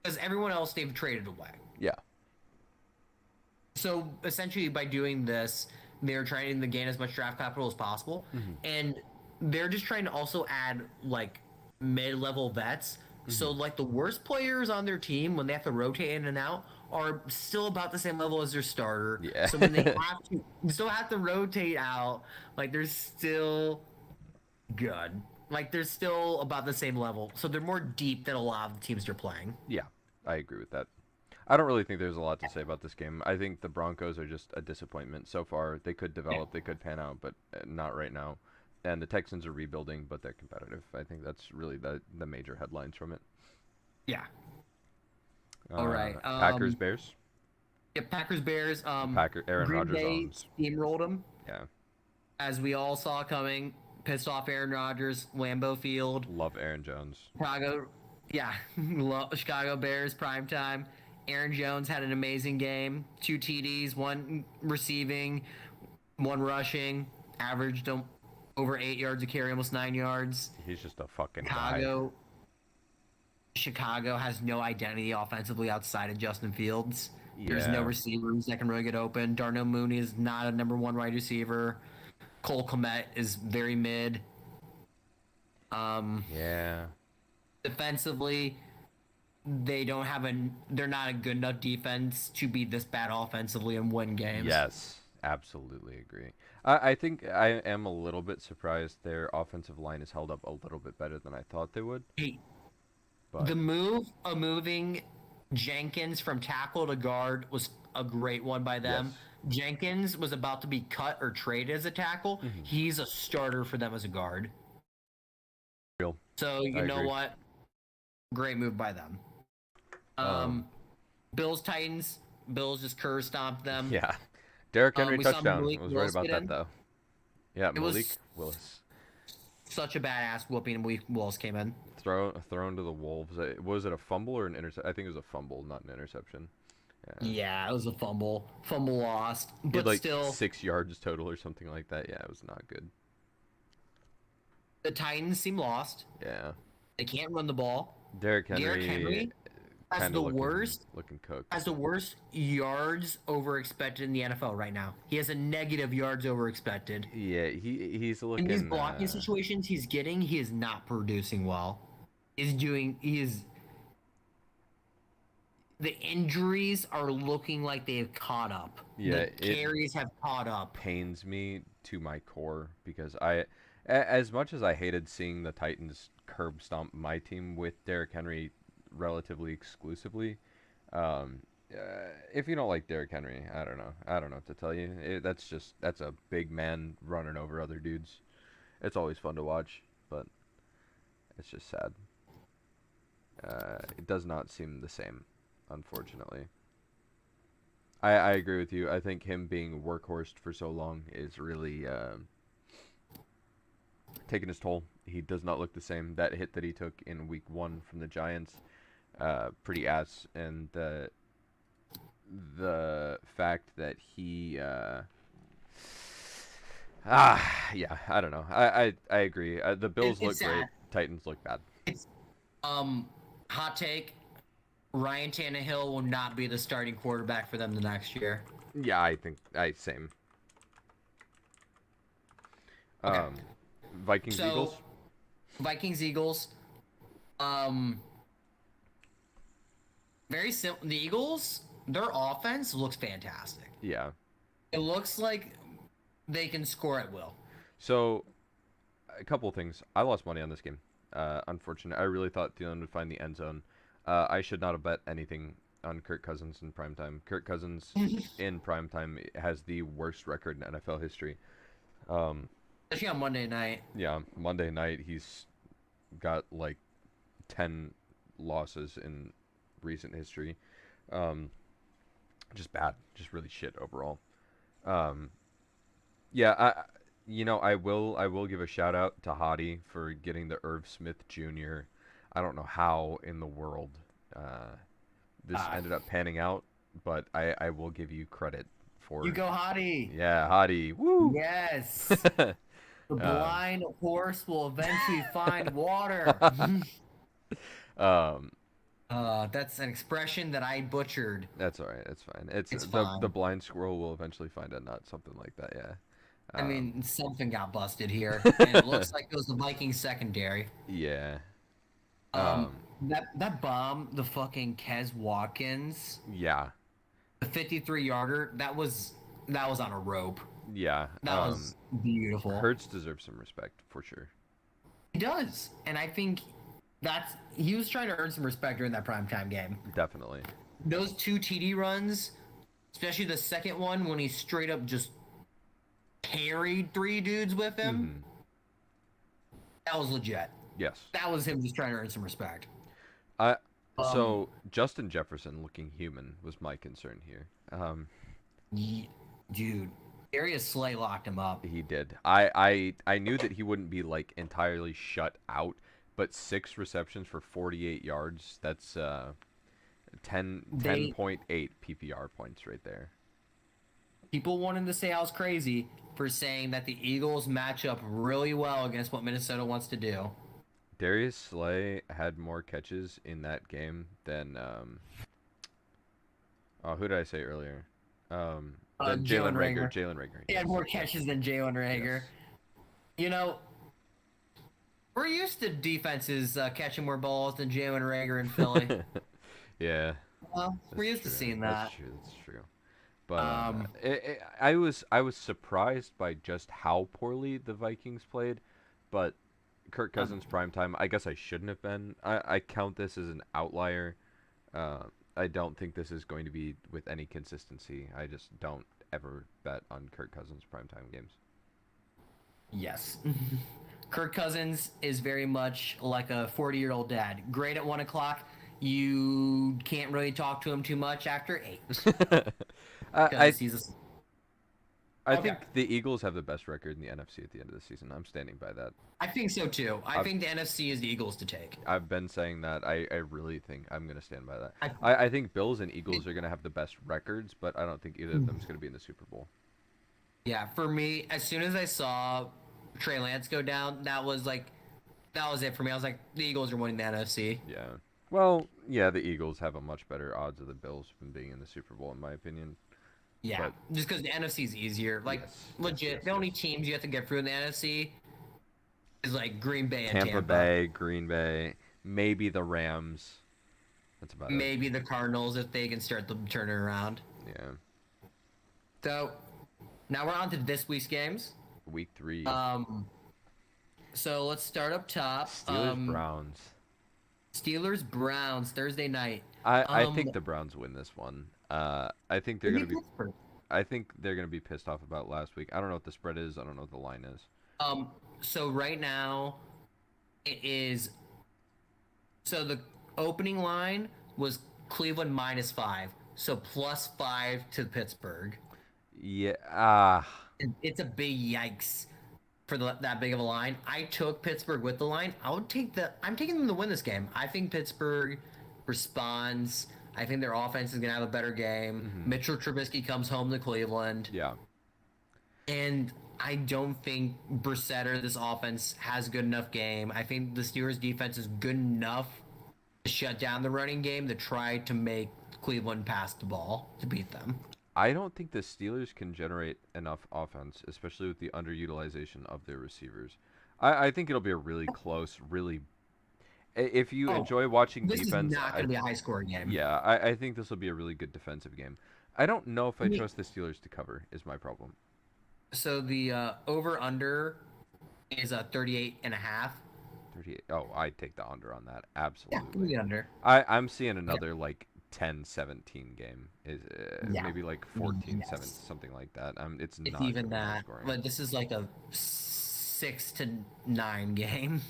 because everyone else they've traded away. yeah, So essentially, by doing this, they're trying to gain as much draft capital as possible, hmm and they're just trying to also add like mid-level vets. So hmm like the worst players on their team, when they have to rotate in and out, are still about the same level as their starter. yeah, So when they still have to rotate out, like they're still good. Like they're still about the same level. So they're more deep than a lot of the teams they're playing. yeah. I agree with that. I don't really think there's a lot to say about this game. I think the Broncos are just a disappointment so far. They could Yeah. develop, they could pan out, but not right now. And the Texans are rebuilding, but they're competitive. I think that's really the major headlines from it. Yeah. All right. Packers, Bears. Yeah, Packers Bears. Aaron Green Rodgers Bay owns. steamrolled them, Yeah, as we all saw coming. Pissed off Aaron Rodgers, Lambeau Field, love Aaron Jones. Chicago. Yeah, Chicago Bears prime time. Aaron Jones had an amazing game. 2 TDs, one receiving, one rushing. Averaged over 8 yards a carry, almost 9 yards. He's just a fucking guy. Chicago has no identity offensively outside of Justin Fields. There's no Yeah. receivers that can really get open. Darnell Mooney is not a number one wide receiver. Cole Kmet is very mid. Um, Yeah. Defensively, they're not a good enough defense to be this bad offensively and win games. Yes. Absolutely agree. I think I am a little bit surprised their offensive line is held up a little bit better than I thought they would. Hey, But the move of moving Jenkins from tackle to guard was a great one by them. yes. Jenkins was about to be cut or traded as a tackle. Hmm. He's a starter for them as a guard. Real. So I you know agree. what? Great move by them. Um. Um, Bills Titans. Bills just curb stomped them. Yeah. Derrick Henry We saw touchdown. Malik I was right Willis about get that in. though. Yeah, It Malik was Willis such a badass whooping. Malik Willis came in. thrown to the wolves. Was it a fumble or an interception? I think it was a fumble, not an interception. Yeah. Yeah, it was a fumble. Fumble lost, He had but like still, 6 yards total or something like that. Yeah, it was not good. the Titans seem lost. Yeah. They can't run the ball. Derrick Derrick Henry Henry has kind of the worst looking cooked. has the worst yards over expected in the NFL right now. He has a negative yards over expected. Yeah, he's In these looking blocking situations he is not producing well. The injuries are looking like they have caught up. yeah, The it carries have caught up. pains me to my core because as much as I hated seeing the Titans curb stomp my team with Derrick Henry relatively exclusively, um, if you don't like Derrick Henry, I don't know. I don't know what to tell you. That's a big man running over other dudes. It's always fun to watch, but it's just sad. It does not seem the same, unfortunately. I agree with you. I think him being workhorsed for so long is really taking his toll. He does not look the same. That hit that he took in week 1 from the Giants, pretty ass. And the fact that he, yeah, I don't know. I agree. The Bills look It's great. sad. Titans look bad. It's hot take. Ryan Tannehill will not be the starting quarterback for them the next year. Yeah, I think same. Okay. Um, Vikings So Eagles. Vikings Eagles. Um Very simple. The Eagles, their offense looks fantastic. Yeah. It looks like they can score at will. So a couple of things. I lost money on this game. Unfortunately, I really thought Thielen would find the end zone. I should not have bet anything on Kirk Cousins in primetime. Kirk Cousins in primetime has the worst record in NFL history. Um, Especially on Monday night. yeah, Monday night he's got like 10 losses in recent history. Um, just bad, just really shit overall. Um, yeah, I will give a shout out to Hottie for getting the Irv Smith Jr. I don't know how in the world this Ah, ended up panning out, but I will give you credit you for go, Hottie. yeah, Hottie. Woo. Yes. The um, blind horse will eventually find water. um, That's an expression that I butchered. that's all right. That's fine. It's It's the fine. blind squirrel will eventually find a nut, something like that. Yeah. I Um, mean, something got busted here, and it looks like it was the Vikings secondary. yeah. Um, Um, that bomb, the fucking Kez Watkins, yeah. the 53-yarder, that was on a rope. Yeah. That was beautiful. Hurts deserves some respect for sure. He does, and I think he was trying to earn some respect during that primetime game. Definitely. Those 2 TD runs, especially the second one when he straight up just carried 3 dudes with him, Hmm. that was legit. Yes. That was him just trying to earn some respect. I Um, so Justin Jefferson looking human was my concern here. Dude, Darius Slay locked him up. He did. I knew that he wouldn't be like entirely shut out, but 6 receptions for 48 yards, that's 10.8 PPR points right there. People wanted to say I was crazy for saying that the Eagles match up really well against what Minnesota wants to do. Darius Slay had more catches in that game than who did I say earlier? Then Jalen Jalen Rager. Rager. Jalen Rager. He had Yes. more Yes. catches than Jalen Rager. Yes. You know, we're used to defenses catching more balls than Jalen Rager in Philly. Yeah, Well, we're that's used to true. seeing That's that. true. That's true. But Um, I was surprised by just how poorly the Vikings played, but Kirk um, Cousins prime time. I guess I shouldn't have been. I count this as an outlier. Uh, I don't think this is going to be with any consistency. I just don't ever bet on Kirk Cousins primetime games. yes. Kirk Cousins is very much like a 40-year-old dad. Great at 1 o'clock. You can't really talk to him too much after 8 I I because he's a. I Okay. think the Eagles have the best record in the NFC at the end of the season. I'm standing by that. I think so too. I I've think the NFC is the Eagles to take. I've been saying that. I really think I'm gonna stand by that. I, I think Bills and Eagles are gonna have the best records, but I don't think either of them is gonna be in the Super Bowl. yeah, for me, as soon as I saw Trey Lance go down, that was it for me. I was like, the Eagles are winning the NFC. Yeah. Well, yeah, the Eagles have a much better odds of the Bills from being in the Super Bowl, in my opinion. Yeah, But just because the NFC is easier. Like yes, yes, legit, yes, the only yes. teams you have to get through in the NFC is like Green Bay and Tampa Tampa. Bay, Green Bay, maybe the Rams. That's about it. Maybe the Cardinals if they can start the turning around. Yeah. So now we're on to this week's games. Week 3. So let's start up top. Steelers Browns. Steelers Browns Thursday night. I think the Browns win this one. I think they're Maybe gonna be Pittsburgh. I think they're gonna be pissed off about last week. I don't know what the spread is. I don't know what the line is. So right now it is. So the opening line was Cleveland -5, so +5 to Pittsburgh. Yeah. It's a big yikes for that big of a line. I took Pittsburgh with the line. I'm taking them to win this game. I think Pittsburgh responds. I think their offense is gonna have a better game. Mitchell Trubisky comes home to Cleveland, Yeah. and I don't think Brissett or this offense has a good enough game. I think the Steelers defense is good enough to shut down the running game to try to make Cleveland pass the ball to beat them. I don't think the Steelers can generate enough offense, especially with the underutilization of their receivers. I think it'll be a really close, really. If you Oh, enjoy watching this is defense, not going to be a high scoring game. yeah, I think this will be a really good defensive game. I don't know if I Me- trust the Steelers to cover, is my problem. So the over under is 38.5. 38. Oh, I'd take the under on that. Yeah, give me Absolutely. the under. I'm seeing another like 10-17 game. Is Yeah. maybe like 14-7, Yes. something like that. It's It's not even gonna be high that. scoring. But this is like a 6-9 game.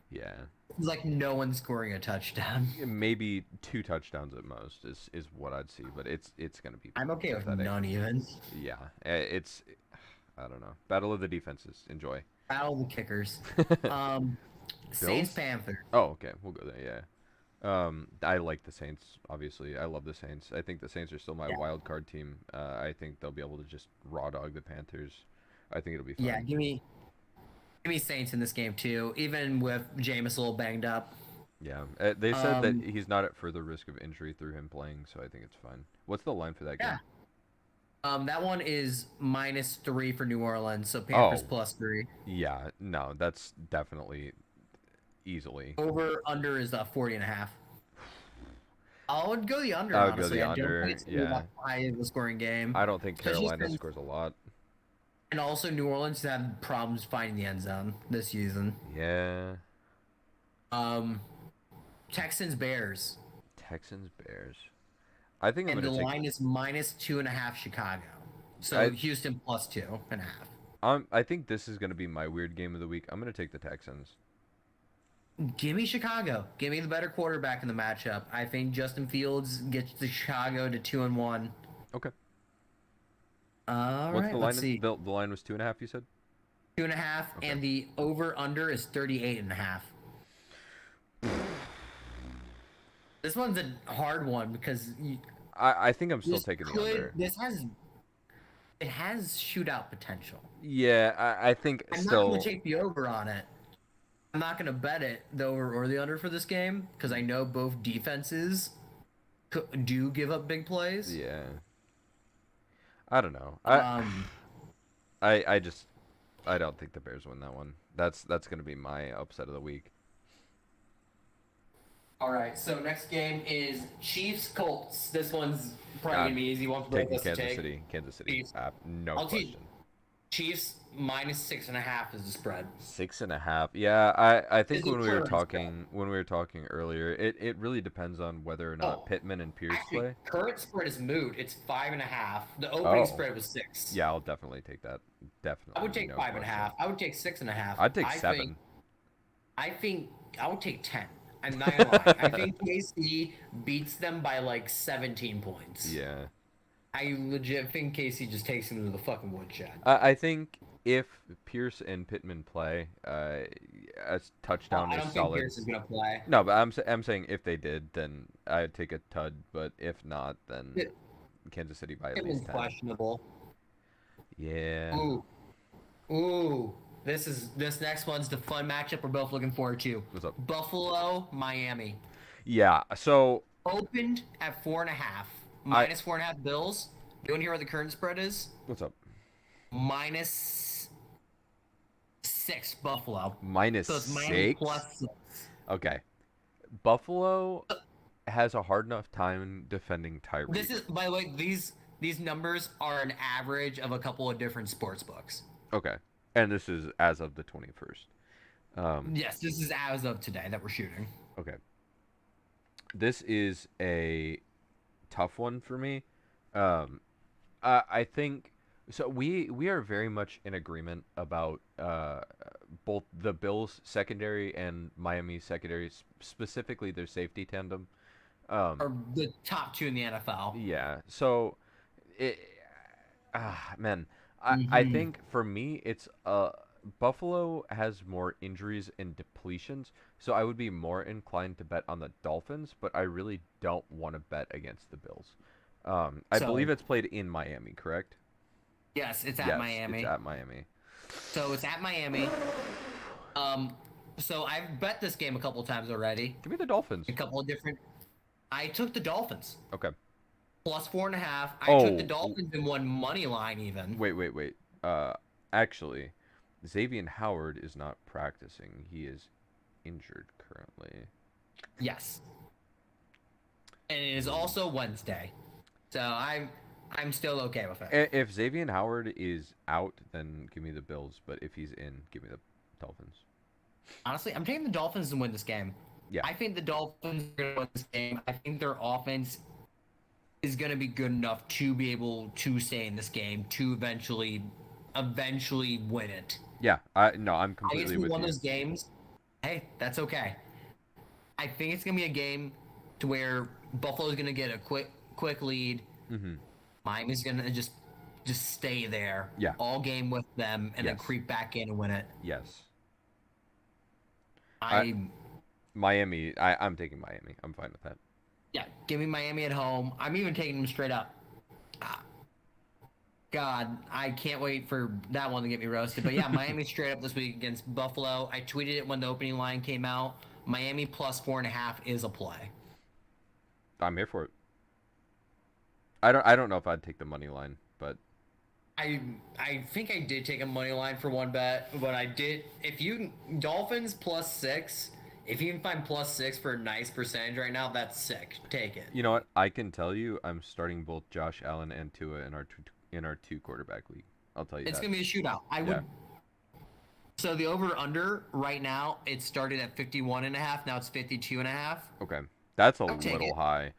Yeah. It's like no one's scoring a touchdown. Maybe 2 touchdowns at most is what I'd see, but it's gonna be I'm okay with pathetic. none even. Yeah, it's I don't know. Battle of the defenses. Enjoy. Battle of the kickers. Saints Panthers. Oh, okay. We'll go there. Yeah. I like the Saints. Obviously, I love the Saints. I think the Saints are still my wild card team. I think they'll be able to just raw dog the Panthers. I think it'll be fun. Yeah, give me Saints in this game too, even with Jameis a little banged up. Yeah. They said that he's not at further risk of injury through him playing, so I think it's fine. What's the line for that game? Yeah. That one is -3 for New Orleans, so Panthers Oh. +3. Yeah. No, that's definitely easily. Over under is 40.5. I would go the under. I would go honestly. the I don't under, think it's gonna be that high of a scoring game. I don't think Especially Carolina since- scores a lot. And also, New Orleans had problems finding the end zone this season. Yeah. Texans Bears, Texans Bears. I think I'm and the gonna take. line is -2.5 Chicago. So I- Houston +2.5. I think this is gonna be my weird game of the week. I'm gonna take the Texans. Give me Chicago. Give me the better quarterback in the matchup. I think Justin Fields gets the Chicago to 2-1. Okay. All What's right, the line? let's see. The line was 2.5. You said. 2.5, Okay. and the over under is 38.5. This one's a hard one because I think I'm still this taking the could under. it has shootout potential. Yeah, I think I'm still. not going to take the over on it. I'm not going to bet it the over or the under for this game because I know both defenses do give up big plays. Yeah. I don't know. Um, I just I don't think the Bears win that one. That's gonna be my upset of the week. all right, so next game is Chiefs Colts. This one's probably gonna I'm be an easy one for both of taking us to Kansas take. City. Kansas City. Chiefs. No I'll take question. Chiefs -6.5 is the spread. 6.5. Yeah, I Is think the current spread? when we were talking earlier, it really depends on whether or not Oh, Pittman and Pierce actually, play. current spread is moved. It's 5.5. The opening Oh, spread was 6. yeah, I'll definitely take that. I Definitely, would take no five and a question. half. I would take 6.5. I'd take I think 7. I think I would take 10. I'm not gonna lie. I think KC beats them by like 17 points. Yeah. I legit think KC just takes them to the fucking woodshed. I think if Pierce and Pittman play, a touchdown I is don't think solid. Pierce is gonna play. No, but I'm saying if they did, then I'd take a tud. But if not, then Kansas City by at least Pittman's 10. questionable. Yeah. Ooh, ooh. This next one's the fun matchup we're both looking forward to. What's up? Buffalo, Miami. Yeah. So Opened at 4.5. I -4.5 Bills. You want to hear what the current spread is? what's up? -6 Buffalo. Minus So it's Miami 6. +6. Okay. Buffalo has a hard enough time defending This Tyreek. is, by the way, these numbers are an average of a couple of different sports books. Okay. And this is as of the 21st. Yes, this is as of today that we're shooting. Okay. This is a tough one for me. Um, I think so. We are very much in agreement about both the Bills secondary and Miami secondary, specifically their safety tandem. Um, Or the top two in the NFL. yeah. So, it, man, I Mm-hmm. think for me it's Buffalo has more injuries and depletions, so I would be more inclined to bet on the Dolphins, but I really don't want to bet against the Bills. I believe So, it's played in Miami, correct? yes, it's at Yes, it's Miami. at Miami. So it's at Miami. Um, so I've bet this game a couple times already. Give me the Dolphins. A couple of different. I took the Dolphins Okay. +4.5. I took the Oh, Dolphins in one money line even. wait. Actually, Xavier Howard is not practicing. He is injured currently. Yes, and it is also Wednesday, so I'm still okay with it. If Xavier Howard is out, then give me the Bills. But if he's in, give me the Dolphins. Honestly, I'm taking the Dolphins to win this game. Yeah. I think the Dolphins are going to win this game. I think their offense is going to be good enough to be able to stay in this game to eventually win it. Yeah. I'm I guess completely we with won you. those games. Hey, that's okay. I think it's going to be a game to where Buffalo's going to get a quick lead. Hmm. Miami's going to just stay there Yeah. all game with them and then Yes. creep back in and win it. Yes. I I Miami. I'm taking Miami. I'm fine with that. Yeah, give me Miami at home. I'm even taking them straight up. Ah, God, I can't wait for that one to get me roasted. But yeah, Miami straight up this week against Buffalo. I tweeted it when the opening line came out. Miami +4.5 is a play. I'm here for it. I don't know if I'd take the money line, but I think I did take a money line for one bet, but I did. If you Dolphins +6, if you can find +6 for a nice percentage right now, that's sick. Take it. you know what? I can tell you, I'm starting both Josh Allen and Tua in our two quarterback league. I'll tell you It's that. gonna be a shootout. I Yeah. would. So the over under right now, it started at 51.5. Now it's 52.5. Okay. That's a I'll take little it. high.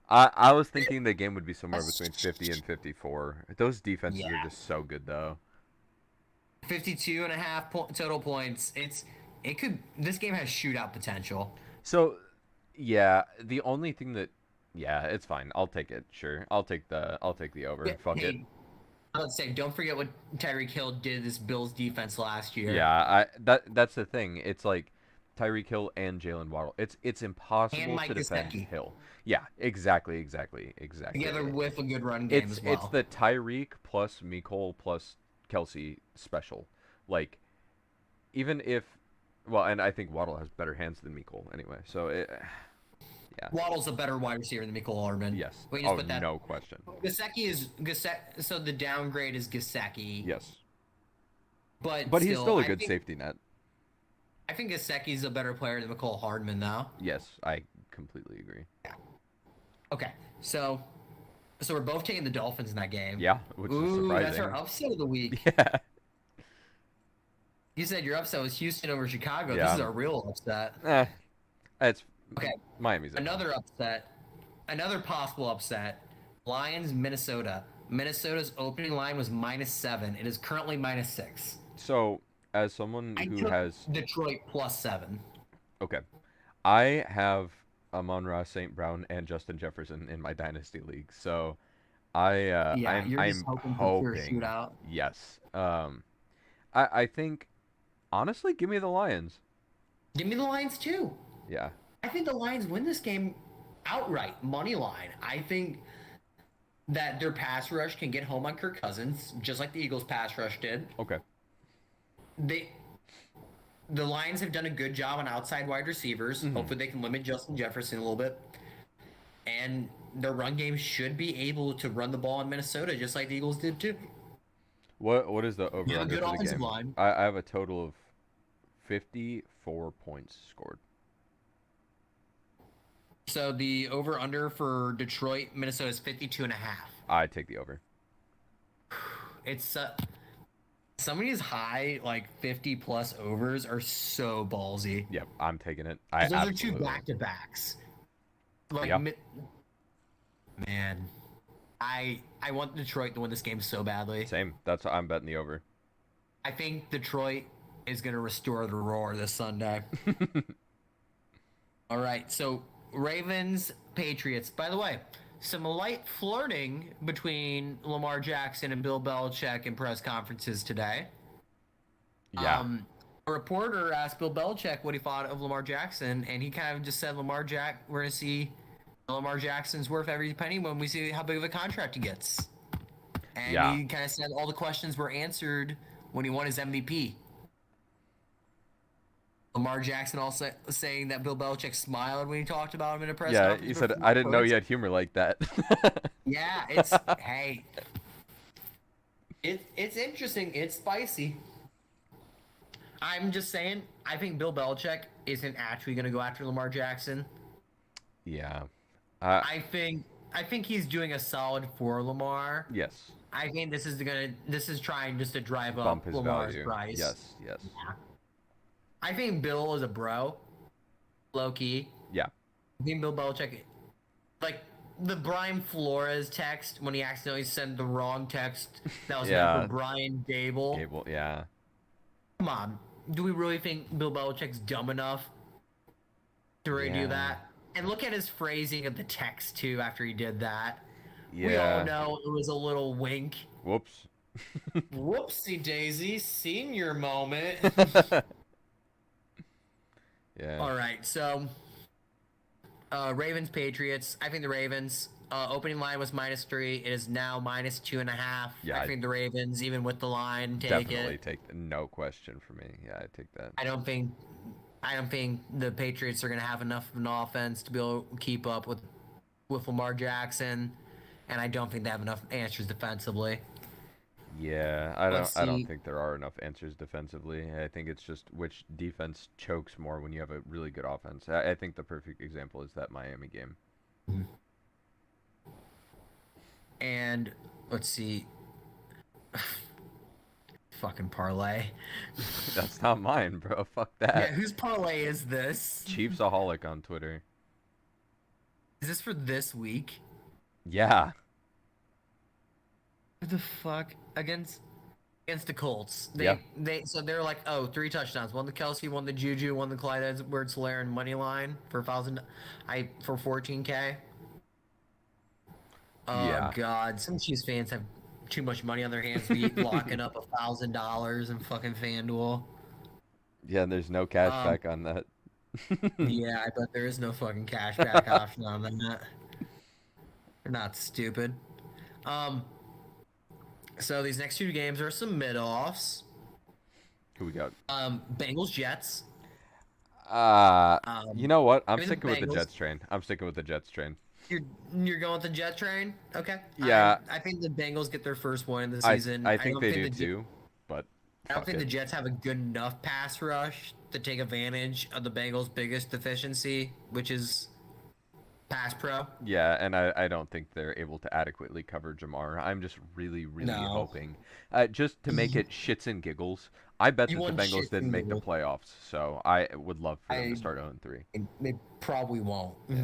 I was thinking the game would be somewhere between 50 and 54. Those defenses are Yeah. just so good, though. 52.5 total points. This game has shootout potential. So, yeah, the only thing that, yeah, it's fine. I'll take it. Sure, I'll take the over. Fuck it. Hey, let's say, don't forget what Tyreek Hill did to this Bills defense last year. Yeah, that's the thing. It's like Tyreek Hill and Jalen Waddle. It's And impossible Mike to defend Gesicki Hill. Yeah, exactly. together with a good run game It's as it's well. the Tyreek plus Mecole plus Kelsey special. Like, even if, well, and I think Waddle has better hands than Mecole anyway. So Yeah. Waddle's a better wide receiver than Mecole Hardman. Yes. We just Oh, put that. no question. So the downgrade is Gesicki. Yes. But But he's still, still a good safety net. I think Gesicki's a better player than Mecole Hardman, though. Yes, I completely agree. Yeah. Okay, so we're both taking the Dolphins in that game. Yeah, which is surprising. That's our upset of the week. Yeah. You said your upset was Houston over Chicago. Yeah. This is our real upset. It's Okay. Miami's another upset. Another possible upset. Lions, Minnesota. Minnesota's opening line was -7. It is currently -6. So, as someone I who took has Detroit +7. okay, I have Amon-Ra St. Brown and Justin Jefferson in my dynasty league. So, I'm you're just hoping for a shootout. Yes. I think honestly, give me the Lions. Give me the Lions too. Yeah. I think the Lions win this game outright, money line. I think that their pass rush can get home on Kirk Cousins, just like the Eagles' pass rush did. Okay. The Lions have done a good job on outside wide receivers. Mm-hmm. Hopefully they can limit Justin Jefferson a little bit. And their run game should be able to run the ball in Minnesota, just like the Eagles did too. What is the over under for the game? Line. I have a total of 54 points scored. So the over under for Detroit, Minnesota is 52.5. I take the over. It's some of these high, like 50 plus overs are so ballsy. Yep, I'm taking it. Those are two back-to-backs. Like, yep. Man, I want Detroit to win this game so badly. Same. That's I'm betting the over. I think Detroit is going to restore the roar this Sunday. All right, so Ravens, Patriots. By the way, some light flirting between Lamar Jackson and Bill Belichick in press conferences today. Yeah. A reporter asked Bill Belichick what he thought of Lamar Jackson, and he kind of just said, we're going to see Lamar Jackson's worth every penny when we see how big of a contract he gets. And he kind of said all the questions were answered when he won his MVP. Lamar Jackson also saying that Bill Belichick smiled when he talked about him in a press conference. Yeah, he said, I didn't know you had humor like that. Yeah, it's, hey. It's interesting. It's spicy. I'm just saying, I think Bill Belichick isn't actually going to go after Lamar Jackson. Yeah. I think he's doing a solid for Lamar. Yes. I think this is trying just to drive Bump up his Lamar's value. price. Yes. Yeah. I think Bill is a bro, low key. Yeah. I think Bill Belichick, like the Brian Flores text when he accidentally sent the wrong text that was meant for Brian Dable. Dable, yeah. Come on, do we really think Bill Belichick's dumb enough to redo that? And look at his phrasing of the text too after he did that. Yeah. We all know it was a little wink. Whoops. Whoopsie daisy, senior moment. Yeah. All right, so Ravens, Patriots. I think the Ravens. Opening line was -3. It is now -2.5. Yeah, I think the Ravens, even with the line, definitely take no question for me. Yeah, I take that. I don't think the Patriots are going to have enough of an offense to be able to keep up with Lamar Jackson, and I don't think they have enough answers defensively. Yeah, I don't think there are enough answers defensively. I think it's just which defense chokes more when you have a really good offense. I think the perfect example is that Miami game. Mm-hmm. And let's see. Fucking parlay. That's not mine, bro. Fuck that. Yeah, whose parlay is this? Chiefsaholic on Twitter. Is this for this week? Yeah. What the fuck? Against the Colts. So they're like, 3 touchdowns. One the Kelsey, one the Juju, one the Clyde Edwards-Helaire and money line for for 14K. Oh God, some Chiefs fans have too much money on their hands to be locking up $1,000 in fucking FanDuel. Yeah, and there's no cash back on that. Yeah, I bet there is no fucking cash back option on that. They're not stupid. So these next 2 games are some mid-offs. Who we got? Bengals Jets. You know what? I'm Give me the sticking with the Bengals. Jets train. I'm sticking with the Jets train. You're you're going with the Jet train? Okay. Yeah, I think the Bengals get their first win of the I season. I think they do too, but I don't fuck think it. the Jets have a good enough pass rush to take advantage of the Bengals' biggest deficiency, which is pass pro. Yeah, and I don't think they're able to adequately cover Jamar. I'm just really, really No. hoping. Just to make it shits and giggles, I bet You that the want Bengals shit didn't from make the Google. playoffs, so I would love for them to I start 0-3. they probably won't. Yeah,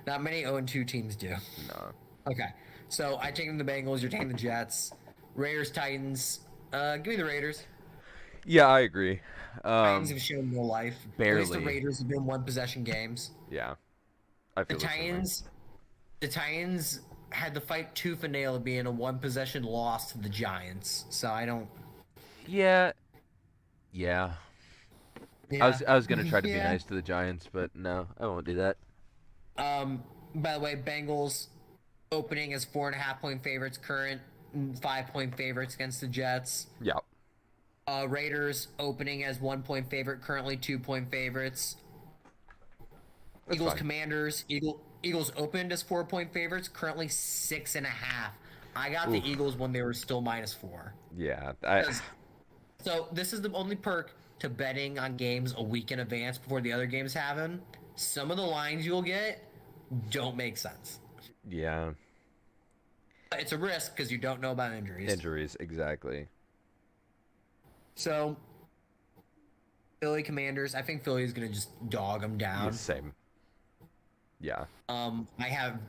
Not many 0-2 teams do. no. Okay. So I taking the Bengals, you're taking the Jets. Raiders, Titans. Give me the Raiders. Yeah, I agree. Titans have shown no life. At least the Barely. Raiders have been one possession games. Yeah, I The feel the same way. Titans the Titans had to fight tooth and nail being a one possession loss to the Giants. So I don't. Yeah, yeah. I Yeah. was I was gonna try to be Yeah. nice to the Giants, but no, I won't do that. By the way, Bengals opening as 4.5 point favorites, current 5 point favorites against the Jets. Yeah, Raiders opening as 1 point favorite, currently 2 point favorites. that's Eagles fine. Commanders. Eagles opened as 4 point favorites, currently 6.5. I got the Oof. Eagles when they were still -4. Yeah, So this is the only perk to betting on games a week in advance before the other games happen. Some of the lines you'll get don't make sense. yeah. It's a risk because you don't know about injuries. Injuries, exactly. So Philly Commanders, I think Philly is gonna just dog them Yeah, down. same. Yeah, I have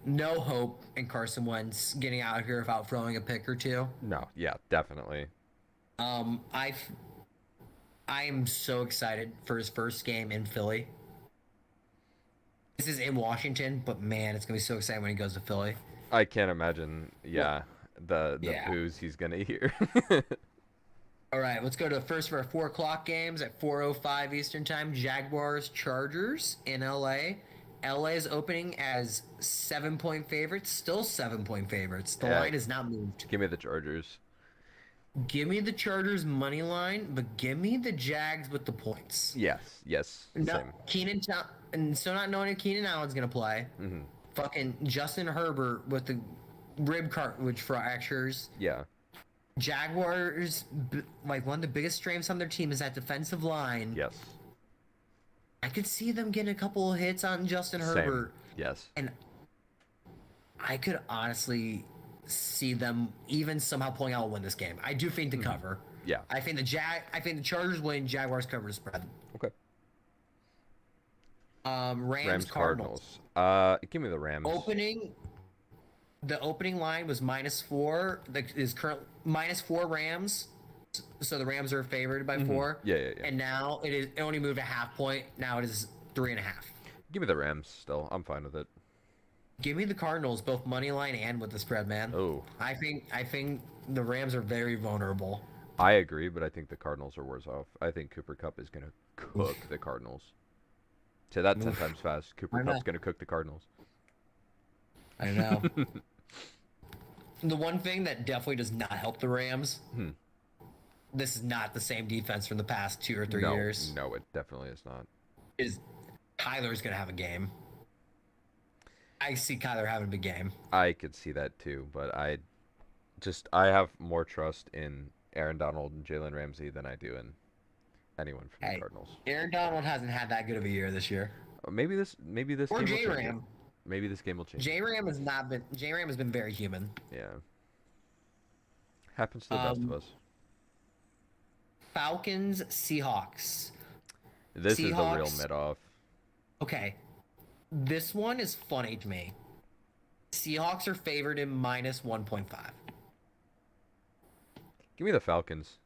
no hope in Carson Wentz getting out here without throwing a pick or two. no, yeah, definitely. Um, I I am so excited for his first game in Philly. This is in Washington, but man, it's gonna be so exciting when he goes to Philly. I can't imagine. Well, Yeah, the yeah. booze he's gonna hear. All right, let's go to the first of our 4 o'clock games at 4:05 Eastern Time. Jaguars Chargers in LA. LA is opening as 7 point favorites, still 7 point favorites. The Yeah, line has not moved. give me the Chargers. Give me the Chargers money line, but give me the Jags with the points. Yes, yes, No, same. and so not knowing if Keenan Allen's gonna play. Hmm. Fucking Justin Herbert with the rib cartilage fractures. Yeah, Jaguars, like one of the biggest strengths on their team is that defensive line. yes, I could see them getting a couple of hits on Justin same. Herbert, Yes. and I could honestly see them even somehow pulling out a win this game. I do think the cover. Yeah. I think the Chargers win. Jaguars cover the spread. Okay. Rams Cardinals. Cardinals. Give me the Rams. The opening line was -4. Is current -4 Rams. So the Rams are favored by 4. Yeah, yeah, yeah. And now it only moved a half point. Now it is 3.5. Give me the Rams. Still, I'm fine with it. Give me the Cardinals, both money line and with the spread, man. Oh, I think the Rams are very vulnerable. I agree, but I think the Cardinals are worse off. I think Cooper Cup is gonna cook the Cardinals. Say that 10 times fast. Cooper I know. Cup's gonna cook the Cardinals. I know. The one thing that definitely does not help the Rams. This is not the same defense from the past 2 or 3 No, years. no, it definitely is not. Is Kyler's gonna have a game? I see Kyler having a big game. I could see that too, but I have more trust in Aaron Donald and Jalen Ramsey than I do in anyone from the Hey, Cardinals. Aaron Donald hasn't had that good of a year this year. Maybe this Or game will change it. J-Ram. Maybe this game will change. J-Ram has not been. J-Ram has been very human. Yeah. Happens to the best of us. Falcons Seahawks. This is the real Seahawks- mid-off. Okay, this one is funny to me. Seahawks are favored in -1.5. Give me the Falcons.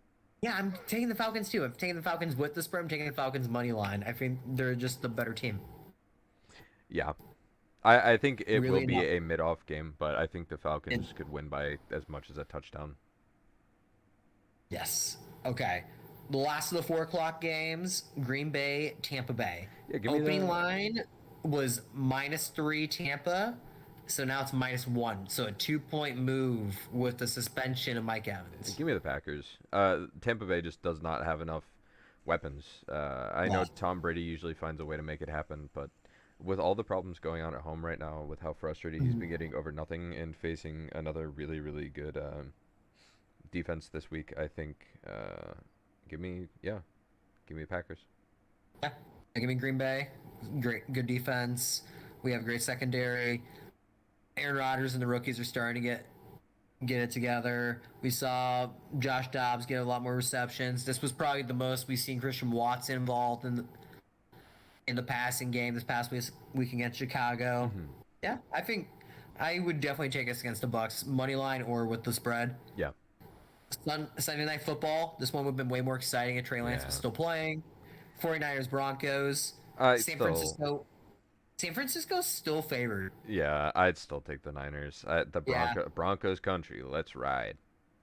Yeah, I'm taking the Falcons too. I'm taking the Falcons with the spread. I'm taking the Falcons money line. I think they're just the better team. Yeah. I think it Really will be not- a mid-off game, but I think the Falcons could win by as much as a touchdown. Yes. Okay. The last of the 4 o'clock games: Green Bay, Tampa Bay. Yeah, give me Opening the- line was -3 Tampa, so now it's -1. So a 2 point move with the suspension of Mike Evans. Give me the Packers. Tampa Bay just does not have enough weapons. I know Yeah. Tom Brady usually finds a way to make it happen, but with all the problems going on at home right now, with how frustrated he's Mhm. been getting over nothing and facing another really, really good defense this week, I think give me give me Packers. Yeah. Give me Green Bay. Great, good defense. We have a great secondary. Aaron Rodgers and the rookies are starting to get it together. We saw Josh Dobbs get a lot more receptions. This was probably the most we've seen Christian Watson involved in the passing game this past week against Chicago. Hmm. Yeah, I think I would definitely take us against the Bucks money line or with the spread. Yeah, Sunday night football. This one would have been way more exciting if Trey Lance was yeah. still playing. 49ers Broncos. I San still, Francisco. San Francisco's still favored. yeah, I'd still take the Niners. The Yeah. Broncos country. Let's ride.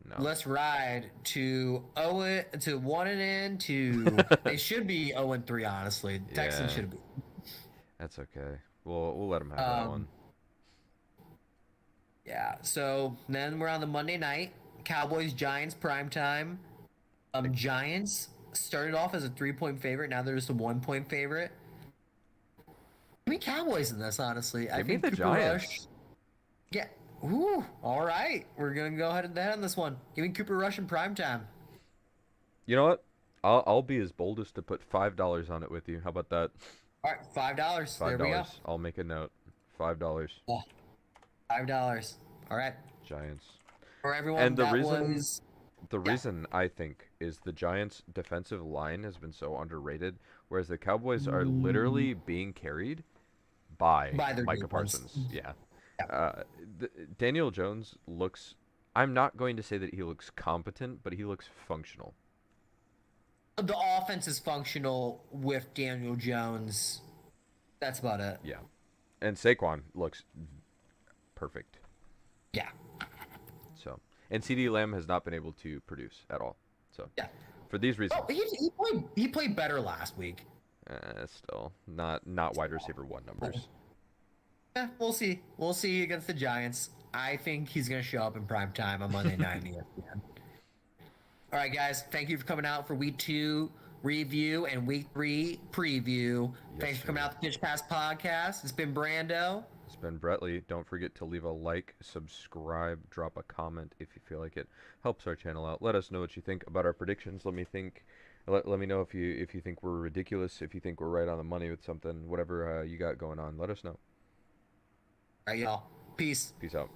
No. Let's ride to 1-1 to they should be 0-3 honestly. Texans Yeah, should be. that's okay. We'll let them have that Um one. yeah, so then we're on the Monday night. Cowboys Giants prime time. Giants started off as a 3-point favorite, now they're just a 1-point favorite. Give me Cowboys in this, honestly. I Give me think the Cooper Rush. Giants. Yeah. Ooh, all right. We're gonna go ahead and head on this one. Give me Cooper Rush in prime time. You know what? I'll be as bold as to put $5 on it with you. How about that? All right, $5. Five There we go. dollars. I'll make a note. $5. Yeah, $5. All right. Giants. For everyone, And that was the yeah. reason I think is the Giants' defensive line has been so underrated, whereas the Cowboys are Mm, literally being carried by by their Micah defense. Parsons. Yeah. Yeah. Daniel Jones looks. I'm not going to say that he looks competent, but he looks functional. The offense is functional with Daniel Jones. That's about it. Yeah. And Saquon looks perfect. Yeah. So, and CD Lamb has not been able to produce at all. So, Yeah. for these Oh, reasons, he played better last week. still not wide receiver one numbers. Yeah, we'll see. We'll see against the Giants. I think he's going to show up in prime time on Monday night in ESPN. All right, guys. Thank you for coming out for week 2 review and week 3 preview. Yes, Thanks for coming sir. out to the Pitch Pass podcast. It's been Brando. It's been Bretley. Don't forget to leave a like, subscribe, drop a comment if you feel like it. Helps our channel out. Let us know what you think about our predictions. Let me know if you think we're ridiculous, if you think we're right on the money with something, whatever you got going on. Let us know. All right, y'all. Peace. Peace out.